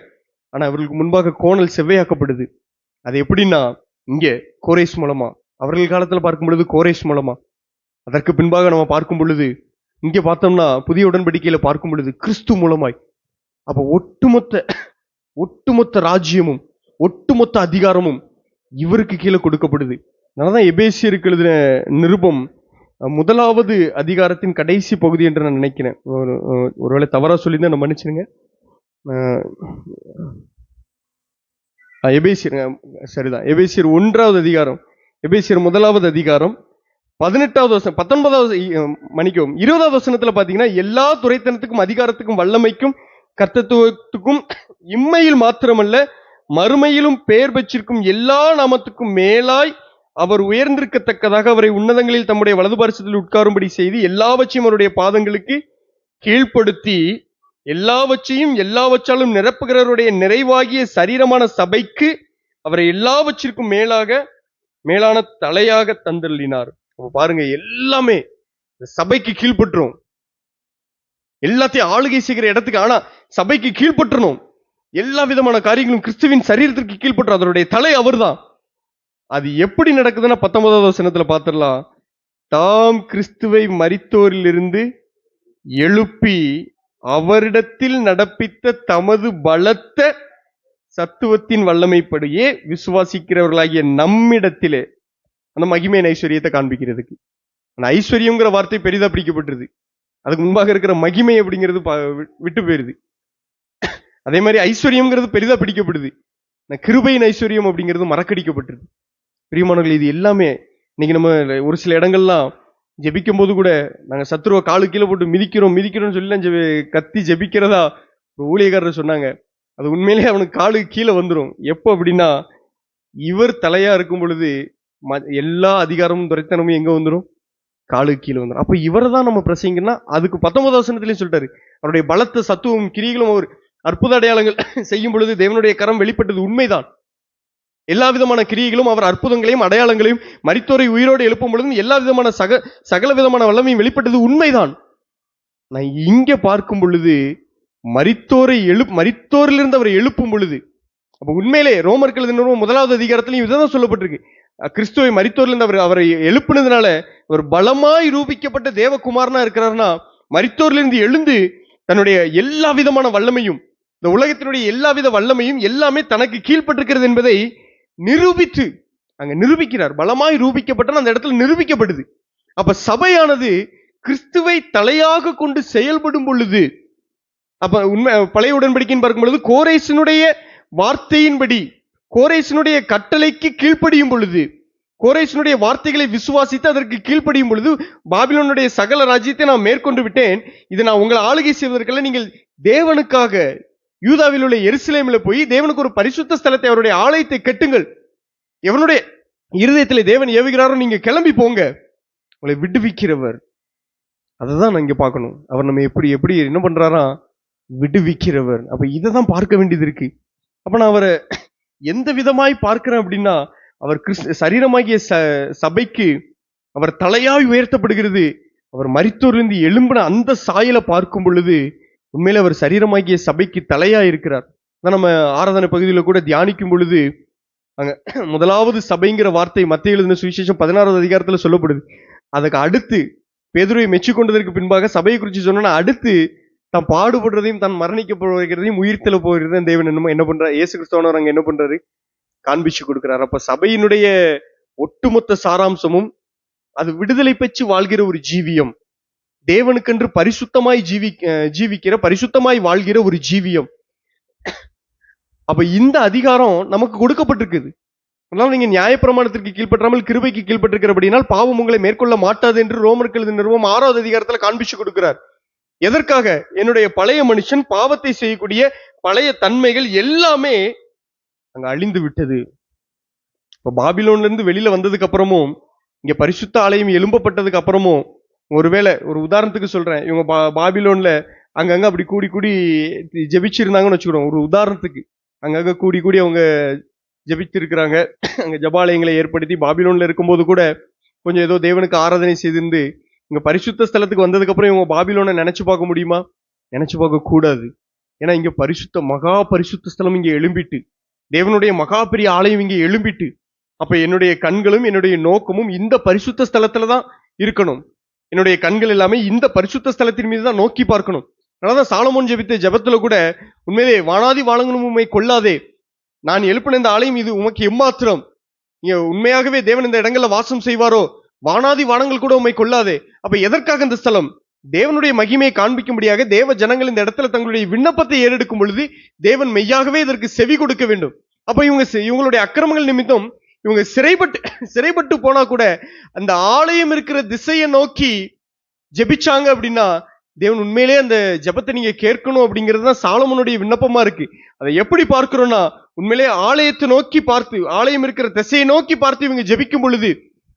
ஆனா அவர்களுக்கு முன்பாக கோணல் செவ்வையாக்கப்படுது. அது எப்படின்னா, இங்க கோரேஸ் மூலமா, அவர்கள் காலத்துல பார்க்கும் பொழுது கோரேஸ் மூலமா, அதற்கு பின்பாக நம்ம பார்க்கும் பொழுது, இங்கே பார்த்தோம்னா புதிய உடன்படிக்கையில பார்க்கும் பொழுது கிறிஸ்து மூலமாய் அப்ப ஒட்டுமொத்த ராஜ்யமும் ஒட்டுமொத்த அதிகாரமும் இவருக்கு கீழே கொடுக்கப்படுது. அதனாலதான் எபேசியருக்கு எழுதின நிருபம் முதலாவது அதிகாரத்தின் கடைசி பகுதி என்று நான் நினைக்கிறேன். ஒருவேளை தவறா சொல்லியிருந்தா நான் மன்னிச்சிருங்க. எபேசியர் சரிதான், எபேசியர் 1வது அதிகாரம், எபேசியர் 1வது அதிகாரம் 18வது வசனம் 19வது மன்னிக்கவும் 20வது வசனத்துல பாத்தீங்கன்னா, எல்லா துரைத்தனத்துக்கும் அதிகாரத்துக்கும் வல்லமைக்கும் கர்த்தத்துவத்துக்கும் இம்மையில் மாத்திரமல்ல மறுமையிலும் பெயர் பெற்றிருக்கும் எல்லா நாமத்துக்கும் மேலாய் அவர் உயர்ந்திருக்கத்தக்கதாக அவரை உன்னதங்களில் தம்முடைய வலது பார்சத்தில் உட்காரும்படி செய்து எல்லாவற்றையும் அவருடைய பாதங்களுக்கு கீழ்ப்படுத்தி எல்லாவற்றையும் எல்லாவற்றாலும் நிரப்புகிறவருடைய நிறைவாகிய சரீரமான சபைக்கு அவரை எல்லாவற்றிற்கும் மேலான தலையாக தந்தள்ளினார். பாருங்க, எல்லாமே சபைக்கு கீழ்பற்றும், எல்லாத்தையும் ஆளுகை செய்கிற இடத்துக்கு. ஆனா சபைக்கு கீழ்பற்றணும். எல்லா விதமான காரியங்களும் கிறிஸ்துவின் சரீரத்திற்கு கீழ்பற்றும். அதனுடைய தலை அவர்தான். அது எப்படி நடக்குதுன்னா 19வது வசனத்துல பார்த்திடலாம். தாம் கிறிஸ்துவை மரித்தோரிலிருந்து எழுப்பி அவரிடத்தில் நடப்பித்த தமது பலத்த சத்துவத்தின் வல்லமைப்படியே விசுவாசிக்கிறவர்களாகிய நம்மிடத்திலே அந்த மகிமையின் ஐஸ்வர்யத்தை காண்பிக்கிறதுக்கு. அந்த ஐஸ்வர்யம்ங்கிற வார்த்தை பெரிதா பிடிக்கப்பட்டிருது. அதுக்கு முன்பாக இருக்கிற மகிமை அப்படிங்கிறது விட்டு போயிருது. அதே மாதிரி ஐஸ்வர்யம்ங்கிறது பெரிதா பிடிக்கப்படுது. கிருபையின் ஐஸ்வர்யம் அப்படிங்கிறது மறக்கடிக்கப்பட்டிருக்கு. பிரியமானவர்கள், இது எல்லாமே இன்னைக்கு நம்ம ஒரு சில இடங்கள்லாம் ஜெபிக்கும் போது கூட நாங்க சத்துருவை காலு கீழே போட்டு மிதிக்கிறோம்னு சொல்லி கத்தி ஜெபிக்கிறதா ஒரு ஊழியக்காரர் சொன்னாங்க. அது உண்மையிலேயே அவனுக்கு காலு கீழே வந்துடும். எப்போ அப்படின்னா, இவர் தலையா இருக்கும் பொழுது எல்லா அதிகாரமும் துரைத்தனமும் எங்க வந்துடும்? காலு கீழே வந்துடும். அப்ப இவரை தான் நம்ம பிரசங்கன்னா, அதுக்கு 19வது வசனத்திலையும் சொல்லிட்டாரு, அவருடைய பலத்த சத்துவம் கிரிகளும் அவர் அற்புத அடையாளங்கள் செய்யும் பொழுது தேவனுடைய கரம் வெளிப்பட்டது உண்மைதான். எல்லா விதமான கிரியைகளும் அவர் அற்புதங்களையும் அடையாளங்களையும் மரித்தோரை உயிரோடு எழுப்பும் பொழுதும் எல்லா விதமான சகல விதமான வல்லமையும் வெளிப்பட்டது உண்மைதான். நான் இங்க பார்க்கும் பொழுது மரித்தோரிலிருந்து அவரை எழுப்பும் பொழுது, அப்ப உண்மையிலே ரோமர்கள் 1வது அதிகாரத்திலையும் இதுதான் சொல்லப்பட்டிருக்கு. கிறிஸ்துவை மரித்தோரிலிருந்து அவரை எழுப்புனதுனால ஒரு பலமாய் ரூபிக்கப்பட்ட தேவகுமாரனா இருக்கிறார்னா, மரித்தோரிலிருந்து எழுந்து தன்னுடைய எல்லா விதமான வல்லமையும், இந்த உலகத்தினுடைய எல்லா வித வல்லமையும் எல்லாமே தனக்கு கீழ்பட்டிருக்கிறது என்பதை நிரூபித்து அங்க நிரூபிக்கிறார். பலமாய் ரூபிக்கப்பட்ட அந்த இடத்துல நிரூபிக்கப்படுது. அப்ப சபையானது கிறிஸ்துவை தலையாக கொண்டு செயல்படும் பொழுது, அப்ப உண்மை பழைய உடன்படிக்கைன்னு பார்க்கும் பொழுது கோரேசினுடைய வார்த்தையின்படி, கோரேசினுடைய கட்டளைக்கு கீழ்ப்படியும் பொழுது, கோரேசினுடைய வார்த்தைகளை விசுவாசித்து அதற்கு கீழ்ப்படியும் பொழுது, பாபிலோனுடைய சகல ராஜ்யத்தை நான் மேற்கொண்டு விட்டேன், இதை நான் உங்களை ஆளுகை செய்வதற்கெல்லாம் நீங்கள் தேவனுக்காக யூதாவில் உள்ள எருசலேமில் போய் தேவனுக்கு ஒரு பரிசுத்த ஸ்தலத்தை, அவருடைய ஆலயத்தை கட்டுங்கள், எவனுடைய இருதயத்தில் தேவன் ஏவுகிறாரோ நீங்க கிளம்பி போங்க, உங்களை விடுவிக்கிறவர். அதைதான் நான் இங்க பார்க்கணும். அவர் நம்ம எப்படி என்ன பண்றாரா? விடுவிக்கிறவர். அப்ப இதை தான் பார்க்க வேண்டியது இருக்கு. அப்ப நான் அவரை எந்த விதமாய் பார்க்கிறேன் அப்படின்னா, அவர் சரீரமாகிய சபைக்கு அவர் தலையாய் உயர்த்தப்படுகிறது. அவர் மரித்தோரிலிருந்து எழும்பின அந்த சாயலை பார்க்கும் பொழுது உண்மையில அவர் சரீரமாகிய சபைக்கு தலையா இருக்கிறார். நம்ம ஆராதனை பகுதியில் கூட தியானிக்கும் பொழுது அங்க முதலாவது சபைங்கிற வார்த்தை மத்தேயு எழுதின சுவிசேஷம் 16வது அதிகாரத்துல சொல்லப்படுது. அதுக்கு அடுத்து பேதுருவை மெச்சிக்கொண்டதற்கு பின்பாக சபையை குறித்து சொன்னா, அடுத்து தான் பாடுபடுறதையும் தான் மரணிக்க போகிறதையும் உயிர்த்தல போகிறதையும் தேவன் என்ன பண்றாரு? இயேசு கிறிஸ்துவானவர் அங்க என்ன பண்றாரு? காண்பிச்சு கொடுக்கிறார். அப்ப சபையினுடைய ஒட்டுமொத்த சாராம்சமும் அது விடுதலை பெற்று வாழ்கிற ஒரு ஜீவியம், தேவனுக்கென்று பரிசுத்தமாய் ஜீவிக்கிற பரிசுத்தமாய் வாழ்கிற ஒரு ஜீவியம். அப்ப இந்த அதிகாரம் நமக்கு கொடுக்கப்பட்டிருக்குது. அதனால நீங்க நியாயப்பிரமாணத்திற்கு கீழ்பற்றாமல் கிருபைக்கு கீழ்பட்டிருக்கிறபடினால் பாவம் உங்களை மேற்கொள்ள மாட்டாது என்று ரோமர்கள் நிறுவனம் 6வது அதிகாரத்துல காண்பிச்சு கொடுக்கிறார். எதற்காக? என்னுடைய பழைய மனுஷன், பாவத்தை செய்யக்கூடிய பழைய தன்மைகள் எல்லாமே அங்க அழிந்து விட்டது. இப்ப பாபிலோன்ல இருந்து வெளியில வந்ததுக்கு அப்புறமும், இங்க பரிசுத்த ஆலயம் எழும்பப்பட்டதுக்கு அப்புறமும், ஒருவேளை ஒரு உதாரணத்துக்கு சொல்றேன், இவங்க பாபிலோன்ல அங்கங்க அப்படி கூடி ஜெபிச்சிருந்தாங்கன்னு வச்சுக்கிறோம். ஒரு உதாரணத்துக்கு அங்கங்க கூடி அவங்க ஜெபித்திருக்கிறாங்க. அங்க ஜபாலயங்களை ஏற்படுத்தி பாபிலோன்ல இருக்கும்போது கூட கொஞ்சம் ஏதோ தேவனுக்கு ஆராதனை செய்திருந்து இங்க பரிசுத்த ஸ்தலத்துக்கு வந்ததுக்கு அப்புறம் இவங்க பாபிலோனை நினைச்சு பார்க்க முடியுமா? நினைச்சு பார்க்க கூடாது. ஏன்னா இங்க மகா பரிசுத்த ஸ்தலம் இங்க எழும்பிட்டு, தேவனுடைய மகா பெரிய ஆலயம் இங்க எழும்பிட்டு, அப்ப என்னுடைய கண்களும் என்னுடைய நோக்கமும் இந்த பரிசுத்த ஸ்தலத்துலதான் இருக்கணும். என்னுடைய கண்கள் எல்லாமே இந்த பரிசுத்த ஸ்தலத்தின் மீது தான் நோக்கி பார்க்கணும். அதனாலதான் சாலமோன் ஜெபித்த ஜெபத்துல கூட, உண்மையிலே வானாதி வானங்களும் உம்மை கொள்ளாதே, நான் எழுப்பின இந்த ஆலயம் இது உமக்கு எம்மாத்திரம், நீங்க உண்மையாகவே தேவன் இந்த இடங்கள்ல வாசம் செய்வாரோ, வானாதி வானங்கள் கூட உம்மை கொள்ளாதே. அப்ப எதற்காக இந்த ஸ்தலம்? தேவனுடைய மகிமையை காண்பிக்கும்படியாக தேவ ஜனங்கள் இந்த இடத்துல தங்களுடைய விண்ணப்பத்தை ஏறெடுக்கும் பொழுது தேவன் மெய்யாகவே இதற்கு செவி கொடுக்க வேண்டும். அப்ப இவங்களுடைய அக்கிரமங்கள் நிமித்தம் இவங்க சிறைப்பட்டு போனா கூட அந்த ஆலயம் இருக்கிற திசையை நோக்கி ஜெபிச்சாங்க அப்படின்னா தேவன் உண்மையிலே அந்த ஜெபத்தை நீங்க கேட்கணும் அப்படிங்கிறது தான் சாலமோனுடைய விண்ணப்பமா இருக்கு. அதை எப்படி பார்க்கிறோம்னா, உண்மையிலே ஆலயத்தை நோக்கி பார்த்து, ஆலயம் இருக்கிற திசையை நோக்கி பார்த்து இவங்க ஜெபிக்கும் பொழுது,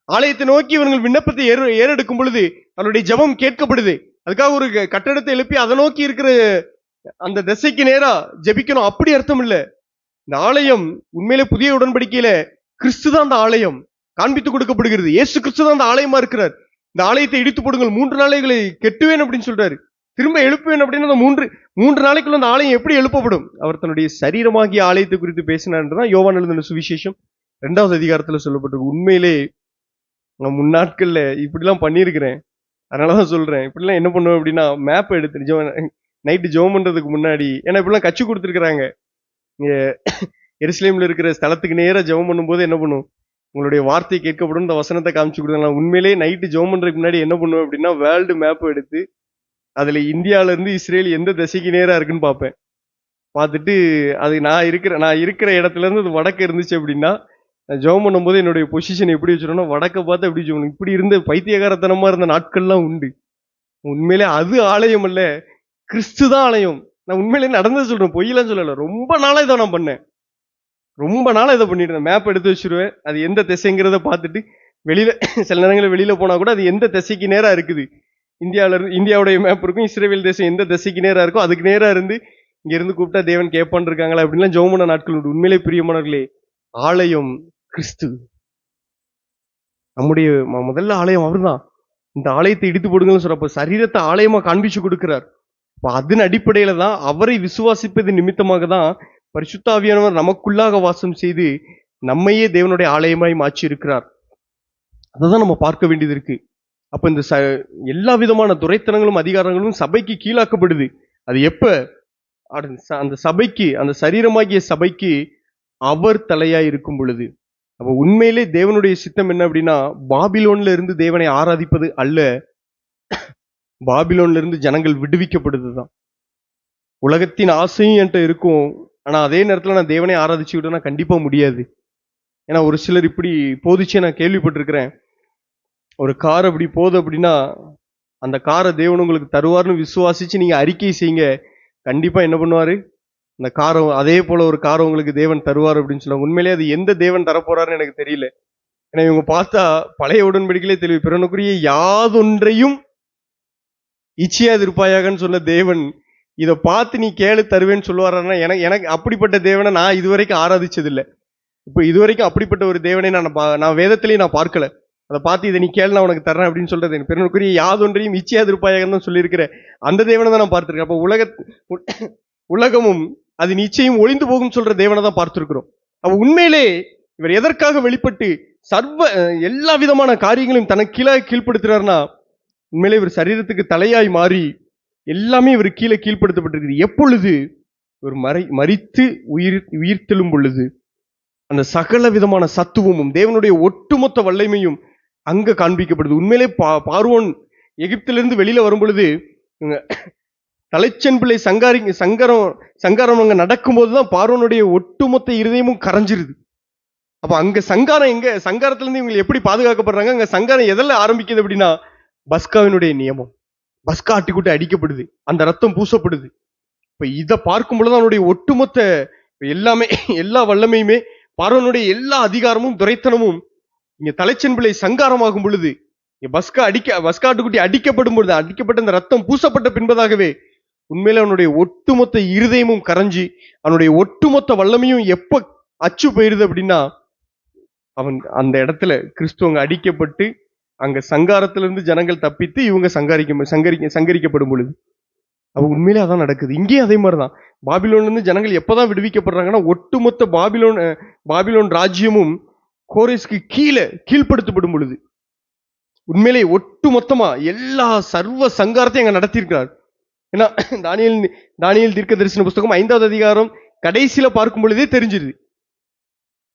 ஆலயத்தை நோக்கி இவர்கள் விண்ணப்பத்தை ஏறெடுக்கும் பொழுது அவருடைய ஜெபம் கேட்கப்படுது. அதுக்காக ஒரு கட்டடத்தை எழுப்பி அதை நோக்கி இருக்கிற அந்த திசைக்கு நேரா ஜெபிக்கணும் அப்படி அர்த்தம் இல்ல. இந்த ஆலயம் உண்மையிலே புதிய உடன்படிக்கையில கிறிஸ்து தான் அந்த ஆலயம் காண்பித்து கொடுக்கப்படுகிறது. இயேசு கிறிஸ்து தான் அந்த ஆலயமா இருக்கிறார். இந்த ஆலயத்தை இடித்து போடுங்கள், 3 நாளைகளை கெட்டுவேன் அப்படின்னு சொல்றாரு. திரும்ப எழுப்புவேன் அப்படின்னு அந்த மூன்று நாளைக்குள்ள அந்த ஆலயம் எப்படி எழுப்பப்படும்? அவர் தன்னுடைய சரீரமாகிய ஆலயத்தை குறித்து பேசினார்ன்றதான் யோவான் எழுதின சுவிசேஷம் 2வது அதிகாரத்துல சொல்லப்பட்டிருக்கு. உண்மையிலே நான் முன்னாட்கள்ல இப்படிலாம் பண்ணியிருக்கிறேன், அதனாலதான் சொல்றேன். இப்படிலாம் என்ன பண்ணுவேன் அப்படின்னா, மேப் எடுத்து நைட்டு ஜெபம் பண்றதுக்கு முன்னாடி, ஏன்னா இப்படிலாம் கட்சி கொடுத்துருக்காங்க, எருசலேம்ல இருக்கிற ஸ்தலத்துக்கு நேரா ஜெபம் பண்ணும்போது என்ன பண்ணும், உங்களுடைய வார்த்தை கேட்கப்படும் இந்த வசனத்தை காமிச்சு கொடுத்தாங்க. உண்மையிலேயே நைட்டு ஜெபம் பண்றதுக்கு முன்னாடி என்ன பண்ணுவேன் அப்படின்னா, வேர்ல்டு மேப் எடுத்து அதுல இந்தியால இருந்து இஸ்ரேல் எந்த திசைக்கு நேரா இருக்குன்னு பார்ப்பேன். பார்த்துட்டு அது நான் இருக்கிற இடத்துல இருந்து அது வடக்கு இருந்துச்சு அப்படின்னா, ஜெபம் பண்ணும்போது என்னுடைய பொசிஷன் எப்படி வச்சிருந்தோம்னா, வடக்க பார்த்து எப்படி ஜெபம். இப்படி இருந்த பைத்தியகாரத்தனமா இருந்த நாட்கள்லாம் உண்டு. உண்மையிலே அது ஆலயம் அல்ல, கிறிஸ்து தான் ஆலயம். நான் உண்மையிலே நடந்தது சொல்றேன், பொய்யெல்லாம் சொல்லல. ரொம்ப நாளா இதை நான் பண்ணேன், ரொம்ப நாளா இதை பண்ணிட்டு இருந்தேன். மேப் எடுத்து வச்சிருவேன், அது எந்த திசைங்கிறத பார்த்துட்டு வெளியில சில நேரங்களில் வெளியில போனா கூட அது எந்த திசைக்கு நேரா இருக்குது, இந்தியாவுடைய மேப் இருக்கும், இஸ்ரேல் தேசம் எந்த திசைக்கு நேரா இருக்கும் அதுக்கு நேரா இருந்து இங்க இருந்து கூப்பிட்டா தேவன் கேட்பான் இருக்காங்களா அப்படின்லாம் ஜெபம் பண்ண நாட்கள் உண்டு. உண்மையிலே பிரியமானவர்களே, ஆலயம் கிறிஸ்து, நம்முடைய முதல்ல ஆலயம் அவர்தான். இந்த ஆலயத்தை இடித்து போடுங்கன்னு சொல்றப்ப சரீரத்தை ஆலயமா காண்பிச்சு கொடுக்கிறார். அதன் அடிப்படையில தான் அவரை விசுவாசிப்பது நிமித்தமாக தான் பரிசுத்த ஆவியானவர் நமக்குள்ளாக வாசம் செய்து நம்மையே தேவனுடைய ஆலயமாய் மாற்றி இருக்கிறார். அதான் நம்ம பார்க்க வேண்டியது இருக்கு. அப்ப இந்த எல்லா விதமான துரைத்தனங்களும் அதிகாரங்களும் சபைக்கு கீழாக்கப்படுது. அது எப்ப? அந்த சபைக்கு, அந்த சரீரமாகிய சபைக்கு அவர் தலையாய் இருக்கும் பொழுது. அப்ப உண்மையிலே தேவனுடைய சித்தம் என்ன அப்படின்னா, பாபிலோன்ல இருந்து தேவனை ஆராதிப்பது அல்ல, பாபிலோன்ல இருந்து ஜனங்கள் விடுவிக்கப்படுதுதான். உலகத்தின் ஆசையும் என்கிட்ட இருக்கும், ஆனா அதே நேரத்துல நான் தேவனை ஆராதிச்சுக்கிட்டோம்னா கண்டிப்பா முடியாது. ஏன்னா ஒரு சிலர் இப்படி போதிச்சு நான் கேள்விப்பட்டிருக்கிறேன். ஒரு கார் அப்படி போகுது அப்படின்னா அந்த காரை தேவன் உங்களுக்கு தருவார்னு விசுவாசிச்சு நீங்க அறிக்கை செய்யுங்க, கண்டிப்பா என்ன பண்ணுவாரு, அந்த காரை அதே போல ஒரு காரை உங்களுக்கு தேவன் தருவார் அப்படின்னு சொல்லுவாங்க. உண்மையிலேயே அது எந்த தேவன் தரப்போறாருன்னு எனக்கு தெரியல. ஏன்னா இவங்க பார்த்தா பழைய உடன்படிக்கையிலே தெரியும், பிறனுக்குரிய யாதொன்றையும் இச்சையாதிருப்பாயாகன்னு சொன்ன தேவன் இதை பார்த்து நீ கேளு தருவேன்னு சொல்லுவாருன்னா, எனக்கு அப்படிப்பட்ட தேவனை நான் இதுவரைக்கும் ஆராதிச்சதில்லை. இப்போ இதுவரைக்கும் அப்படிப்பட்ட ஒரு தேவனை நான் வேதத்திலேயே நான் பார்க்கல. அதை பார்த்து இதை நீ கேளு நான் உனக்கு தர்றேன் அப்படின்னு சொல்றது, பிறனுக்குரிய யாதொன்றையும் இச்சையாதிருப்பாயாகன்னு தான் சொல்லியிருக்கிறேன். அந்த தேவனை தான் நான் பார்த்திருக்கேன். அப்போ உலகமும் அது நிச்சயம் ஒளிந்து போகும் சொல்ற தேவனை தான் பார்த்திருக்கிறோம். அப்ப உண்மையிலே இவர் எதற்காக வெளிப்பட்டு எல்லா விதமான காரியங்களையும் தனக்கு கீழ்ப்படுத்துறாருன்னா, உண்மையிலே இவர் சரீரத்துக்கு தலையாய் மாறி எல்லாமே இவர் கீழ்ப்படுத்தப்பட்டிருக்கு. எப்பொழுது ஒரு மரித்து உயிர்த்தெழும் பொழுது அந்த சகல விதமான சத்துவமும் தேவனுடைய ஒட்டுமொத்த வல்லமையும் அங்க காண்பிக்கப்படுது. உண்மையிலே பார்வோன் எகிப்திலிருந்து வெளியில வரும் பொழுது தலைச்சன் பிள்ளை சங்காரம் அங்க நடக்கும் போதுதான் பார்வோனுடைய ஒட்டுமொத்த இருதயமும் கரைஞ்சிருது. அப்ப அங்க சங்காரத்துல இருந்து இவங்க எப்படி பாதுகாக்கப்படுறாங்க? அங்க சங்காரம் எதில் ஆரம்பிக்குது அப்படின்னா, பஸ்காவினுடைய நியமம், பஸ்கா ஆட்டிக்குட்டி அடிக்கப்படுது, அந்த ரத்தம் பூசப்படுது. இப்ப இதை பார்க்கும் பொழுது அவனுடைய ஒட்டுமொத்த எல்லாமே, எல்லா வல்லமையுமே, பார்வனுடைய எல்லா அதிகாரமும் துரைத்தனமும் இங்க தலைச்சன் பிள்ளை சங்காரமாகும் பொழுது, பஸ்கா ஆட்டுக்குட்டி அடிக்கப்படும் பொழுது, அடிக்கப்பட்ட அந்த ரத்தம் பூசப்பட்ட பின்பதாகவே உண்மையில அவனுடைய ஒட்டுமொத்த இருதயமும் கரைஞ்சி அவனுடைய ஒட்டுமொத்த வல்லமையும் எப்ப அச்சு போயிருது அப்படின்னா, அவன் அந்த இடத்துல கிறிஸ்துவங்க அடிக்கப்பட்டு அங்க சங்காரத்திலிருந்து ஜனங்கள் தப்பித்து இவங்க சங்கரிக்கப்படும் பொழுது, அவ உண்மையிலே அதான் நடக்குது. இங்கேயும் அதே மாதிரிதான். பாபிலோன்ல இருந்து ஜனங்கள் எப்பதான் விடுவிக்கப்படுறாங்கன்னா, ஒட்டுமொத்த பாபிலோன் ராஜ்யமும் கோரேஸ்க்கு கீழ்ப்படுத்தப்படும் பொழுது. உண்மையிலே ஒட்டு மொத்தமா எல்லா சர்வ சங்காரத்தையும் அங்க நடத்தியிருக்கிறார். ஏன்னா தானியேல் தீர்க்க தரிசன புஸ்தகம் 5வது அதிகாரம் கடைசியில பார்க்கும் பொழுதே தெரிஞ்சிருது.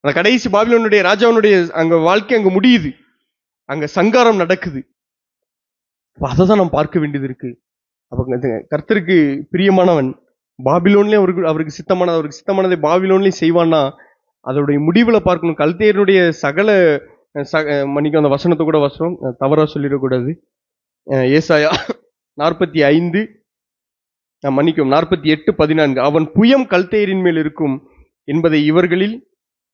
அந்த கடைசி பாபிலோனுடைய ராஜாவுடைய அங்க வாழ்க்கை அங்க முடியுது, அங்க சங்காரம் நடக்குது. அதை தான் நாம் பார்க்க வேண்டியது இருக்கு. அப்ப கர்த்தருக்கு பிரியமானவன் பாபிலோன்லயும் அவருக்கு சித்தமானதை பாபிலோன்லயும் செய்வான்னா அதோடைய முடிவுல பார்க்கணும். கல்தேயருடைய சகல மன்னிக்கும், அந்த வசனத்தை கூட வசனம் தவறா சொல்லிடக்கூடாது. ஏசாயா 45 மன்னிக்கும் 48:14 அவன் புயம் கல்தேயரின் மேல் இருக்கும் என்பதை இவர்களில்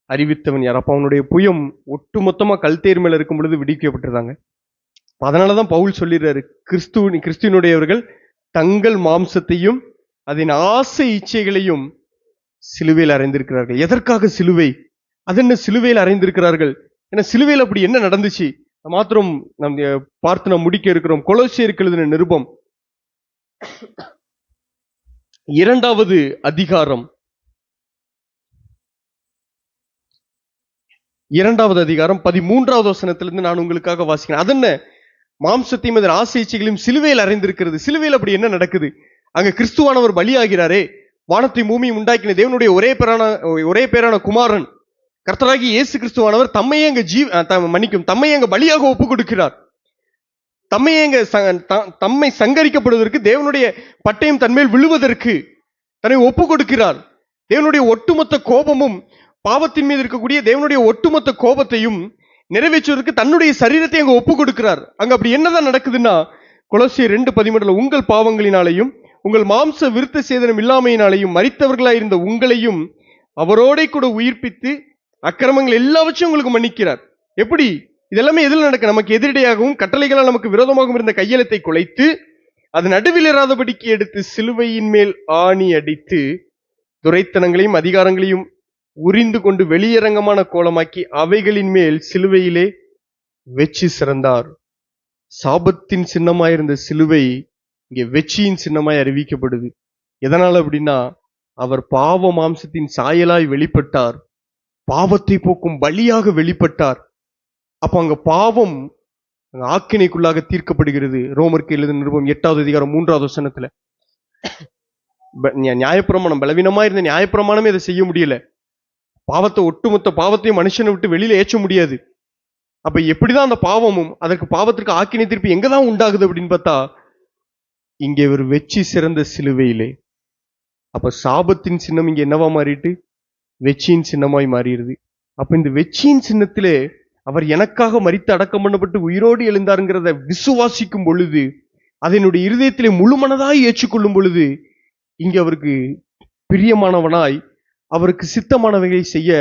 அறிவித்தவன் யார்? அப்ப அவனுடைய புயம் ஒட்டுமொத்தமா கல்தேயர் மேல இருக்கும் பொழுது விடுவிக்கப்பட்டிருந்தாங்க. அதனாலதான் பவுல் சொல்லிடுறாரு, கிறிஸ்துவனுடையவர்கள் தங்கள் மாம்சத்தையும் அதன் ஆசை இச்சைகளையும் சிலுவையில் அறைந்திருக்கிறார்கள். எதற்காக சிலுவை? அது என்ன சிலுவையில் அறைந்திருக்கிறார்கள்? ஏன்னா சிலுவையில் அப்படி என்ன நடந்துச்சு மாத்திரம் நம் பார்த்து நாம் முடிக்க இருக்கிறோம். கொலோசியருக்கு எழுதின நிருபம் 2வது அதிகாரம் 13வது வசனத்திலிருந்து நான் உங்களுக்காக வாசிக்கிறேன். அதென்ன மாம்சத்தையும் அதன் ஆசை இச்சைகளையும் சிலுவையில் அறைந்திருக்கிறது. சிலுவையில் அப்படி என்ன நடக்குது? அங்க கிறிஸ்துவானவர் பலியாகிறாரே, வானத்தையும் பூமியும் உண்டாக்கின தேவனுடைய ஒரே பேரான குமாரன் கர்த்தராகி இயேசு கிறிஸ்துவானவர் தம்மையே அங்க பலியாக ஒப்பு கொடுக்கிறார். தம்மை சங்கரிக்கப்படுவதற்கு, தேவனுடைய பட்டயம் தன்மேல் விழுவதற்கு தன்னை ஒப்பு கொடுக்கிறார். தேவனுடைய ஒட்டுமொத்த கோபமும் பாவத்தின் மீது இருக்கக்கூடிய தேவனுடைய ஒட்டுமொத்த கோபத்தையும் நிறைவேற்றுவதற்கு தன்னுடைய சரீரத்தை அங்க ஒப்பு கொடுக்கிறார். அங்க அப்படி என்னதான் நடக்குதுன்னா, கொலோசியர் 2:13 உங்கள் பாவங்களினாலையும் உங்கள் மாம்ச விருத்த சேதனம் இல்லாமையினாலையும் மரித்தவர்களாயிருந்த உங்களையும் அவரோட கூட உயிர்ப்பித்து அக்கிரமங்கள் எல்லாவற்றையும் உங்களுக்கு மன்னிக்கிறார். எப்படி இதெல்லாமே எதில் நடக்க? நமக்கு எதிரடையாகவும் கட்டளைகளால் நமக்கு விரோதமாகவும் இருந்த கையெழுத்தை குலைத்து அது நடுவில் இராதபடிக்கு எடுத்து சிலுவையின் மேல் ஆணி அடித்து துரைத்தனங்களையும் அதிகாரங்களையும் உரிந்து கொண்டு வெளியரங்கமான கோலமாக்கி அவைகளின் மேல் சிலுவையிலே வெற்றி சிறந்தார். சாபத்தின் சின்னமாயிருந்த சிலுவை இங்கே வெற்றியின் சின்னமாய் அறிவிக்கப்படுது. எதனால அப்படின்னா, அவர் பாவ மாம்சத்தின் சாயலாய் வெளிப்பட்டார், பாவத்தை போக்கும் பலியாக வெளிப்பட்டார். அப்ப அங்க பாவம் ஆக்கினைக்குள்ளாக தீர்க்கப்படுகிறது. ரோமருக்கு எழுதின நிருபம் 8வது அதிகாரம் 3வது வசனத்துல நியாயப்பிரமாணம் பலவீனமா இருந்த நியாயப்பிரமாணமே அதை செய்ய முடியல. பாவத்தை ஒட்டுமொத்த பாவத்தையும் மனுஷனை விட்டு வெளியில ஏற்ற முடியாது. அப்ப எப்படிதான் அந்த பாவமும் அதற்கு பாவத்திற்கு ஆக்கினை தீர்ப்பு எங்கதான் உண்டாகுது அப்படின்னு பார்த்தா, இங்கே ஒரு வெற்றி சிறந்த சிலுவையிலே. அப்ப சாபத்தின் சின்னம் இங்க என்னவா மாறிட்டு வெற்றியின் சின்னமாய் மாறிடுது. அப்ப இந்த வெற்றியின் சின்னத்திலே அவர் எனக்காக மரித்து அடக்கம் பண்ணப்பட்டு உயிரோடு எழுந்தாருங்கிறத விசுவாசிக்கும் பொழுது, அதனுடைய இருதயத்திலே முழுமனதாய் ஏற்றுக்கொள்ளும் பொழுது, இங்க அவருக்கு பிரியமானவனாய் அவருக்கு சித்தமானவைகளை செய்ய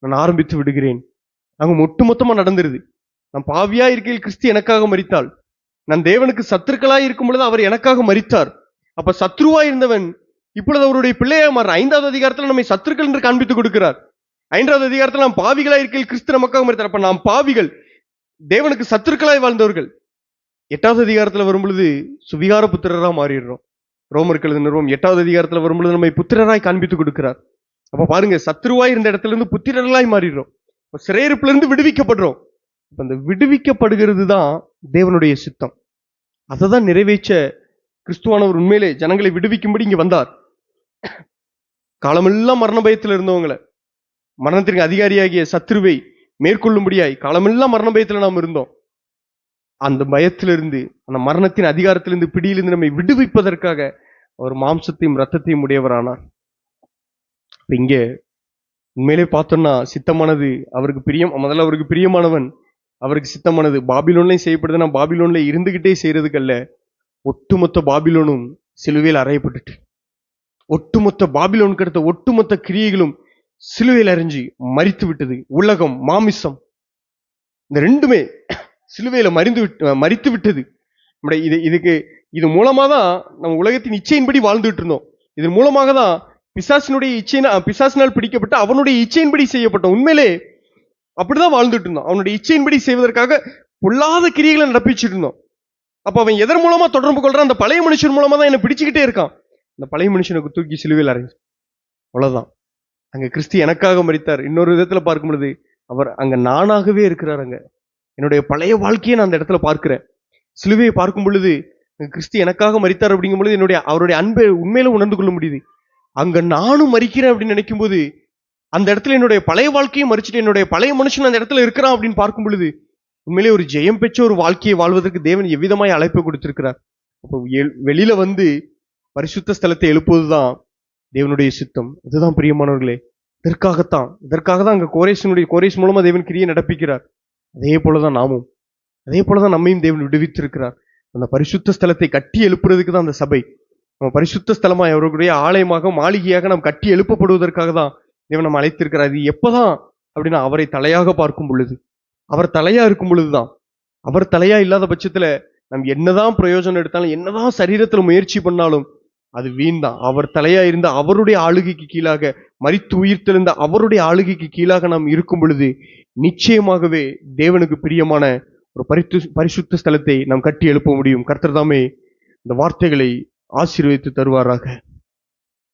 நான் ஆரம்பித்து விடுகிறேன். அங்க ஒட்டுமொத்தமா நடந்துருது. நான் பாவியா இருக்கையில் கிறிஸ்து எனக்காக மரித்தாள். நான் தேவனுக்கு சத்துருக்களாய் இருக்கும் பொழுது அவர் எனக்காக மரித்தார். அப்ப சத்ருவா இருந்தவன் இப்பொழுது அவருடைய பிள்ளையா மாற 5வது அதிகாரத்தில் நம்மை சத்துருக்கள் என்று காண்பித்துக் கொடுக்கிறார். 5வது அதிகாரத்தில் நாம் பாவிகளா இருக்கையில் கிறிஸ்து நமக்காக மரித்தார். அப்ப நாம் பாவிகள், தேவனுக்கு சத்துருக்களாய் வாழ்ந்தவர்கள். 8வது அதிகாரத்தில் வரும்பொழுது சுவிகார புத்திரரா மாறிடுறோம். ரோமருக்கு எழுதின நிருபம் 8வது அதிகாரத்தில் வரும்பொழுது நம்மை புத்திரராய் காண்பித்துக் கொடுக்கிறார். அப்ப பாருங்க, சத்துருவாய் இருந்த இடத்துல இருந்து புத்திரர்களாய் மாறிடுறோம். சிறையிருப்புல இருந்து விடுவிக்கப்படுறோம். அந்த விடுவிக்கப்படுகிறது தான் தேவனுடைய சித்தம். அதை தான் நிறைவேற்ற கிறிஸ்துவானவர் உண்மையிலே ஜனங்களை விடுவிக்கும்படி இங்க வந்தார். காலமெல்லாம் மரண பயத்தில் இருந்தவங்களை, மரணத்திற்கு அதிகாரியாகிய சத்ருவை மேற்கொள்ளும்படியாய் காலமெல்லாம் மரண பயத்தில் நாம் இருந்தோம். அந்த பயத்திலிருந்து, அந்த மரணத்தின் அதிகாரத்திலிருந்து, பிடியிலிருந்து நம்மை விடுவிப்பதற்காக அவர் மாம்சத்தையும் ரத்தத்தையும் உடையவரானார். இங்க உண்மையிலே பார்த்தோம்னா சித்தமானது அவருக்கு பிரியம். முதல்ல அவருக்கு பிரியமானவன், அவருக்கு சித்தமானது பாபிலோன்லையும் செய்யப்படுதுன்னா பாபிலோன்ல இருந்துகிட்டே செய்யறதுக்கு அல்ல, ஒட்டுமொத்த பாபிலோனும் சிலுவையில் அறையப்பட்டுட்டு, ஒட்டுமொத்த பாபிலோனுக்கு அடுத்த ஒட்டுமொத்த கிரியைகளும் சிலுவையில் அறைஞ்சு மரித்து விட்டது. உலகம், மாமிசம், இந்த ரெண்டுமே சிலுவையில மரித்து விட்டது. இது மூலமா தான் நம்ம உலகத்தின் இச்சையின்படி வாழ்ந்துட்டு இருந்தோம். இதன் மூலமாக தான் பிசாசினால் பிடிக்கப்பட்டு அவனுடைய இச்சையின்படி செய்யப்பட்டோம். உண்மையிலே அப்படிதான் வாழ்ந்துட்டு இருந்தோம். அவனுடைய இச்சையின்படி செய்வதற்காக பொல்லாத கிரியைகளை நடப்பிச்சுட்டு இருந்தோம். அப்ப அவன் எதன் மூலமா தொடர்பு கொள்றான்? அந்த பழைய மனுஷன் மூலமா தான் என்ன பிடிச்சுக்கிட்டே இருக்கான். அந்த பழைய மனுஷனுக்கு தூக்கி சிலுவையில் அறைஞ்சு, அவ்வளவுதான். அங்க கிறிஸ்து எனக்காக மரித்தார். இன்னொரு விதத்துல பார்க்கும் பொழுது அவர் அங்க நானாகவே இருக்கிறார். அங்க என்னுடைய பழைய வாழ்க்கையை நான் அந்த இடத்துல பார்க்கிறேன். சிலுவையை பார்க்கும் பொழுது கிறிஸ்து எனக்காக மரித்தார் அப்படிங்கும் பொழுது அவருடைய அன்பை உண்மையில உணர்ந்து கொள்ள முடியுது. அங்க நானும் மரிக்கிறேன் அப்படின்னு நினைக்கும் போது அந்த இடத்துல என்னுடைய பழைய வாழ்க்கையை மறிச்சுட்டு என்னுடைய பழைய மனுஷன் அந்த இடத்துல இருக்கிறான் அப்படின்னு பார்க்கும் பொழுது உண்மையிலே ஒரு ஜெயம் பெற்ற ஒரு வாழ்க்கையை வாழ்வதற்கு தேவன் எவ்விதமாய் அழைப்பு கொடுத்திருக்கிறார். அப்போ வெளியில வந்து பரிசுத்த ஸ்தலத்தை எழுப்புவதுதான் தேவனுடைய சித்தம். இதுதான் பிரியமானவர்களே, இதற்காக தான் அங்க கோரேஸ் மூலமா தேவன் கிரியை நடப்பிக்கிறார். அதே போலதான் நம்மையும் தேவன் விடுவித்திருக்கிறார். அந்த பரிசுத்த ஸ்தலத்தை கட்டி எழுப்புறதுக்கு தான் அந்த சபை. நம்ம பரிசுத்த ஸ்தலமாய் அவர்களுடைய ஆலயமாக மாளிகையாக நாம் கட்டி எழுப்பப்படுவதற்காக தான் தேவன் நம்ம அழைத்திருக்கிறார். இது எப்பதான் அப்படின்னா அவரை தலையாக பார்க்கும் பொழுது, அவர் தலையா இருக்கும் பொழுதுதான். அவர் தலையா இல்லாத பட்சத்துல நம்ம என்னதான் பிரயோஜனம் எடுத்தாலும் என்னதான் சரீரத்துல முயற்சி பண்ணாலும் அது வீண் தான். அவர் தலையா இருந்த அவருடைய ஆளுகைக்கு கீழாக, மரித்து உயிர்த்தெழுந்த அவருடைய ஆளுகைக்கு கீழாக நாம் இருக்கும் பொழுது நிச்சயமாகவே தேவனுக்கு பிரியமான ஒரு பரிசுத்த ஸ்தலத்தை நாம் கட்டி எழுப்ப முடியும். கர்த்தர் தாமே இந்த வார்த்தைகளை ஆசீர்வதித்து தருவாராக.